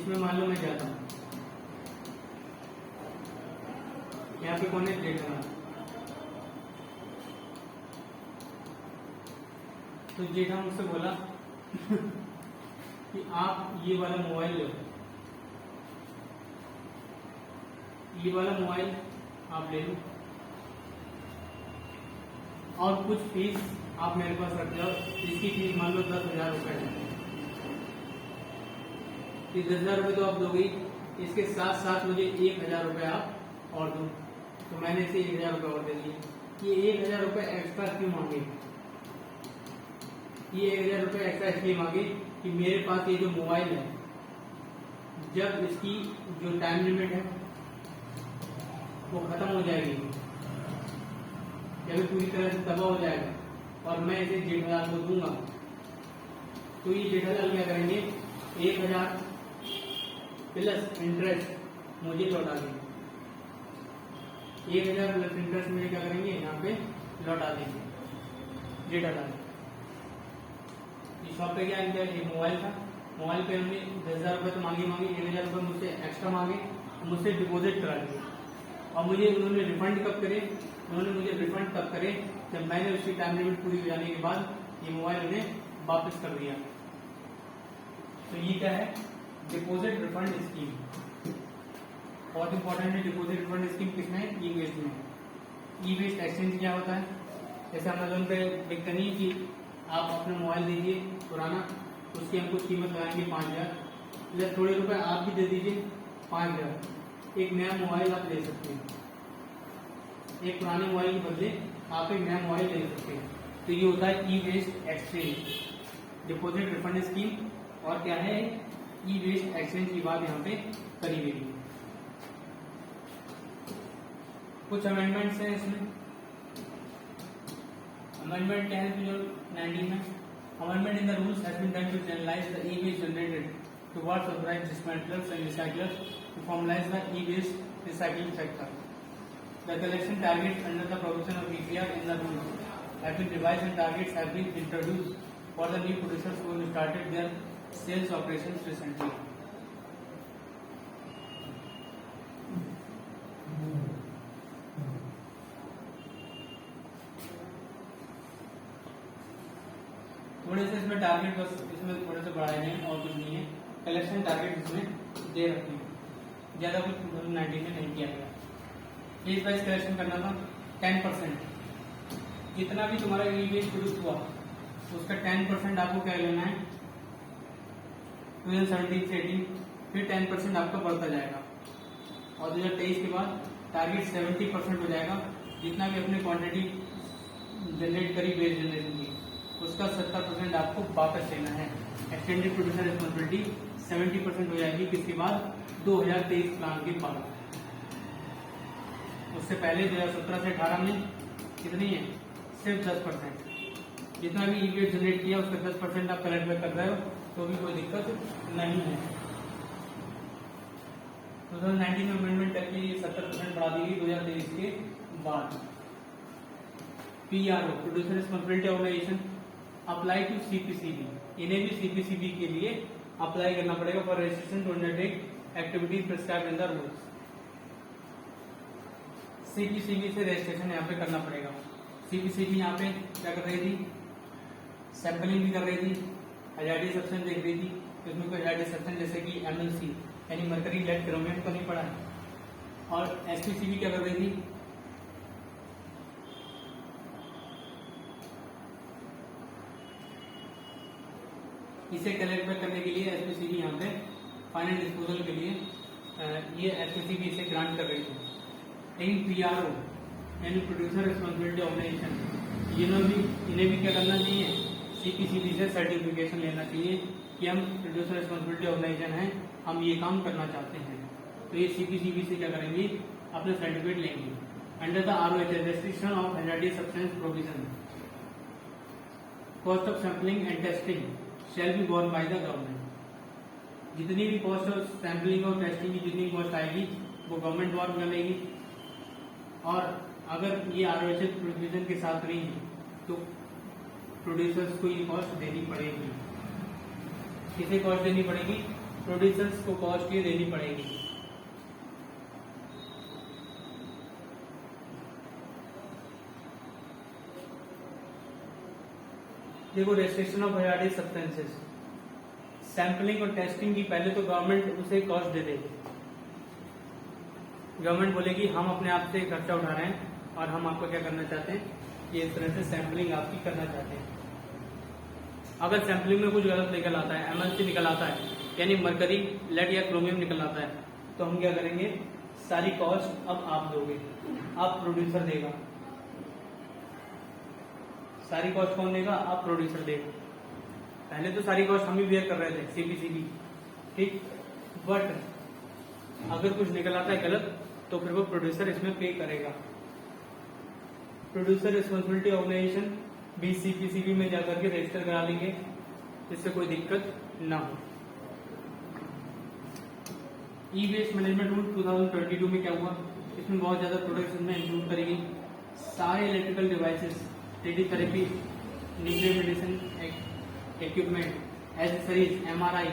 इसमें मान लो मैं जाता हूँ, यहाँ पे कौन है? जेठा। तो जेठा मुझसे बोला कि आप ये वाला मोबाइल लो, ये वाला मोबाइल आप ले लो और कुछ फीस आप मेरे पास रख जाओ। इसकी फीस मान लो 10,000 रुपए है। ये 10,000 रुपए तो आप दोगे, इसके साथ साथ मुझे 1,000 रुपए आप और दो। तो मैंने इसे 1,000 रुपए और दे दिए। ये 1,000 रुपए एक्स्ट्रा क्यों मांगे? ये 1,000 रुपए एक्स्ट्रा इसलिए मांगे कि मेरे पास ये जो मोबाइल है, जब इसकी जो टाइम लिमिट है वो खत्म हो जाएगी, जब पूरी तरह से तबाह हो जाएगा और मैं इसे जेठालाल को दूंगा, तो ये जेठालाल क्या करेंगे? 1,000 प्लस इंटरेस्ट मुझे लौटा देंगे। 1,000 प्लस इंटरेस्ट मुझे क्या करेंगे? यहाँ पे लौटा देंगे जेठालाल। शॉप पे क्या इनका एक मोबाइल था, मोबाइल पे हमने 10,000 रुपए तो मांगे 1,000 रुपए मुझसे एक्स्ट्रा मांगे, मुझसे डिपॉजिट करा दिए और मुझे उन्होंने रिफंड कब करे? उन्होंने मुझे रिफंड तब करे जब मैंने उसकी टाइम लिमिट पूरी हो जाने के बाद ये मोबाइल उन्हें वापस कर दिया। तो ये क्या है? Deposit refund scheme. बहुत इंपॉर्टेंट है डिपॉजिट रिफंड स्कीम। किसमें? ई-वेस्ट में। ई-वेस्ट एक्सचेंज क्या होता है? जैसे अमेजोन पे लिखते नहीं कि आप अपना मोबाइल दीजिए पुराना, उसकी हम कुछ कीमत लगाएंगे 5,000, प्लस थोड़े रुपए आप भी दे दीजिए 5,000, एक नया मोबाइल आप ले सकते हैं। एक पुराने मोबाइल के बदले आप एक नया मोबाइल ले सकते हैं। तो ये होता है e-waste exchange, deposit refund scheme. और क्या है? ई-वेस्ट एक्सचेंज की बात यहाँ पे करी गई। कुछ अमेंडमेंट्स हैं इसमें। अमेंडमेंट क्या है? 2019 में amendment in the rules has been done to generalise the e waste generated towards authorized dismantlers and recyclers to formalize the e-waste recycling sector. The collection targets under the provision of EPR in the rules have been revised and targets have been introduced for the new producers who have started their sales operations recently. थोड़े से इसमें target बस इसमें थोड़े से बढ़ाए गए और कुछ नहीं है। कलेक्शन टारगेट इसमें दे रखे हैं, ज्यादा कुछ 2019 में नहीं किया गया। फेज वाइज कलेक्शन करना था 10%। जितना भी तुम्हारा ई-वेस्ट प्रोड्यूस हुआ उसका 10% आपको क्या लेना है 2017 से 18, फिर 10% आपका बढ़ता जाएगा और 2023 के बाद टारगेट 70% हो जाएगा। जितना भी अपने क्वांटिटी जनरेट करी वेस्ट जनरेशन की उसका 70% आपको वापस लेना है। एक्सटेंडेड प्रोड्यूसर रिस्पॉन्सिबिलिटी 70% हो जाएगी किसके बाद 2023 प्लान के बाद। उससे पहले 2017 से 18 में कितनी है सिर्फ 10%। जितना भी ई-वेस्ट जनरेट किया उसका 10% आप कलेक्ट बैक कर रहे हो तो भी कोई दिक्कत नहीं है। 2019 में अमेंडमेंट करके ये 70% बढ़ा दी गई 2023 के बाद। PRO producer responsibility organisation apply to CPCB, इन्हें भी CPCB के लिए अप्लाई करना पड़ेगा for registration to undertake activities prescribed in the rules. CPCB से रजिस्ट्रेशन यहाँ पे करना पड़ेगा। CPCB यहाँ पे क्या कर रही थी, सैंपलिंग भी कर रही थी, हैजार्डियस सब्सटेंस देख रही थी, इसमें कोई हैजार्डियस सब्सटेंस जैसे कि MLC यानी मरकरी लेड क्रोमियम तो नहीं पड़ा है। और SPCB क्या कर रही थी, इसे कलेक्ट करने के लिए SPCB यहाँ पे फाइनल डिस्पोजल के लिए ये SPCB इसे ग्रांट कर रही थी। लेकिन PRO यानी प्रोड्यूसर रिस्पांसिबिलिटी ऑर्गेनाइजेशन इन्हें भी क्या करना चाहिए, CPCB से सर्टिफिकेशन लेना चाहिए कि हम प्रोड्यूसर रिस्पांसिबिलिटी ऑर्गेनाइजेशन हैं, हम ये काम करना चाहते हैं। तो ये CPCB से क्या करेंगे, अपने सर्टिफिकेट लेंगे। Under the ROHS restriction of hazardous substance provision, cost of sampling and testing shall be borne by the government. जितनी भी कॉस्ट ऑफ सैंपलिंग और टेस्टिंग की जितनी कॉस्ट आएगी वो गवर्नमेंट बोर्न कर लेगी। और अगर ये ROHS प्रोविजन के साथ नहीं है तो प्रोड्यूसर्स को ये कॉस्ट देनी पड़ेगी। किसे कॉस्ट देनी पड़ेगी, प्रोड्यूसर्स को कॉस्ट ये देनी पड़ेगी। देखो restriction of hazardous substances, sampling और टेस्टिंग की पहले तो गवर्नमेंट उसे कॉस्ट दे देगी। गवर्नमेंट बोलेगी हम अपने आप से खर्चा उठा रहे हैं और हम आपको क्या करना चाहते हैं, ये इस तरह से सैंपलिंग आपकी करना चाहते हैं। अगर सैंपलिंग में कुछ गलत निकल आता है, MLC निकल आता है यानी मरकरी लेड या क्रोमियम निकल आता है, तो हम क्या करेंगे, सारी कॉस्ट अब आप दोगे, आप प्रोड्यूसर देगा। सारी कॉस्ट कौन देगा, आप प्रोड्यूसर देगा। पहले तो सारी कॉस्ट हम ही बेयर कर रहे थे CPCB, ठीक, बट अगर कुछ निकल आता है गलत तो फिर वो प्रोड्यूसर इसमें पे करेगा। प्रोड्यूसर रिस्पांसिबिलिटी ऑर्गेनाइजेशन भी CPCB में जाकर के रजिस्टर करा लेंगे, जिससे कोई दिक्कत ना हो। ई-वेस्ट मैनेजमेंट रूल 2022 में क्या हुआ, इसमें बहुत ज्यादा प्रोडक्ट्स इसमें इंक्लूड करेगी। सारे electrical devices, radiotherapy, nuclear medicine equipment, accessories, MRI,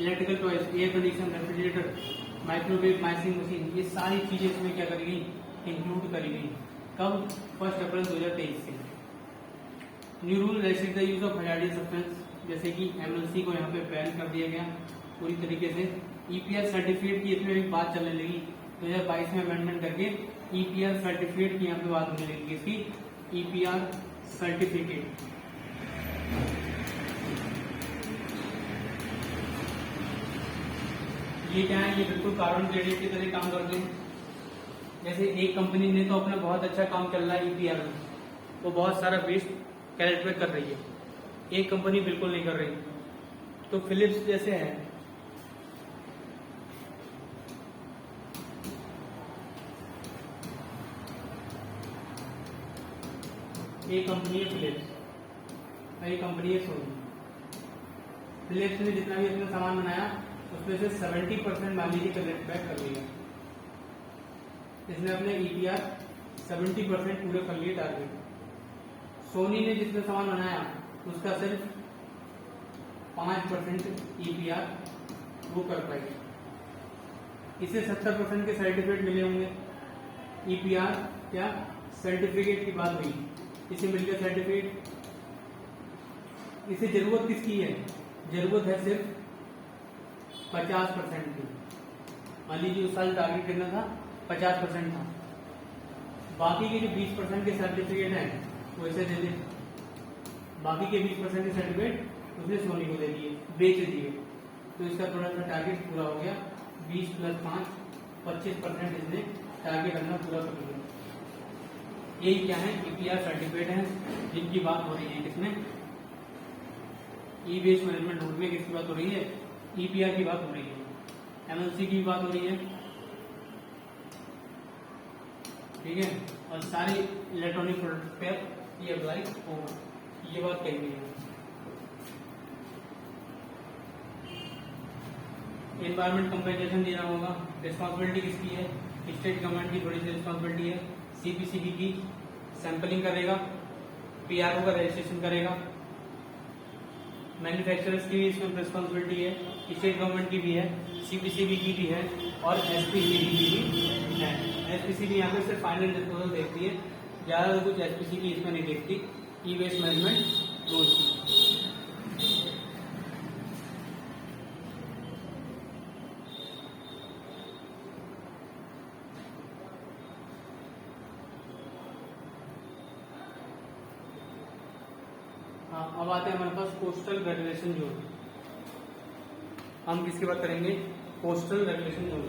electrical toys, air condition, refrigerator, microwave, mixing machine, ये सारी चीजें इसमें क्या करी गई, इंक्लूड करी गई। कब, 1 अप्रैल 2023 से। New rule restrict the use of hazardous substance, जैसे कि MLC को यहाँ पे बैन कर दिया गया पूरी तरीके से। EPR सर्टिफिकेट की इसमें भी बात चलने लगी, 2022 में अमेंडमेंट करके EPR सर्टिफिकेट की यहाँ पे बात होने लगी। इसकी EPR सर्टिफिकेट, ये क्या है, ये बिल्कुल कार्बन क्रेडिट की तरह काम करते हैं। जैसे एक कंपनी ने तो अपना बहुत अच्छा काम चल रहा है EPR में, वो बहुत सारा वेस्ट कैलकुलेट कर रही है, एक कंपनी बिल्कुल नहीं कर रही। तो फिलिप्स जैसे है, एक कंपनी है फिलिप्स, एक कंपनी है सोनी। फिलिप्स ने जितना भी अपना सामान बनाया उसमें से 70% मान लीजिए कलेक्ट बैक कर लिया। इसने अपने EPR 70% पूरे कर लिए टारगेट। सोनी ने जितना सामान बनाया उसका सिर्फ 5% EPR वो कर पाई। इसे 70% के सर्टिफिकेट मिले होंगे। EPR क्या, सर्टिफिकेट की बात हुई, इसे मिल गया सर्टिफिकेट। इसे जरूरत किसकी है, जरूरत है सिर्फ 50% की। मान लीजिए उस साल टारगेट कितना था, 50% था। बाकी के जो 20% के सर्टिफिकेट हैं वो इसे दे दे। बाकी के 20% के सर्टिफिकेट उसने सोनी को दे दिए, बेच दिए, तो इसका थोड़ा सा टारगेट पूरा हो गया। 20 + 5 25% इसने टारगेट अपना पूरा कर लिया। यही क्या है, EPR सर्टिफिकेट है जिनकी बात हो रही है। किसमें, ई-वेस्ट मैनेजमेंट रूल में किसकी बात हो रही है, EPR की बात हो रही है, MLC की बात हो रही है, ठीक है। और सारे इलेक्ट्रॉनिक प्रोडक्ट पे ये अप्लाई होगा, ये बात कही गई है। एनवायरमेंट कंपेंसेशन देना होगा। रिस्पॉन्सिबिलिटी किसकी है? स्टेट गवर्नमेंट की थोड़ी सी रिस्पॉन्सिबिलिटी है। सीपीसीबी की सैंपलिंग करेगा, पीआरओ का रजिस्ट्रेशन करेगा। मैन्युफैक्चरर्स की भी इसमें रिस्पॉन्सिबिलिटी है, स्टेट गवर्नमेंट की भी है, सीपीसीबी की भी है और एसपीसीबी की भी है। एसपीसीबी यहाँ पे सिर्फ फाइनल डिस्पोजल देखती है, ज्यादा कुछ एसपीसीबी इसमें नहीं देखती ई वेस्ट मैनेजमेंट रूल्स। हाँ, अब आते हैं हमारे पास कोस्टल रेगुलेशन जोन। हम किसकी बात करेंगे? Coastal regulation zone.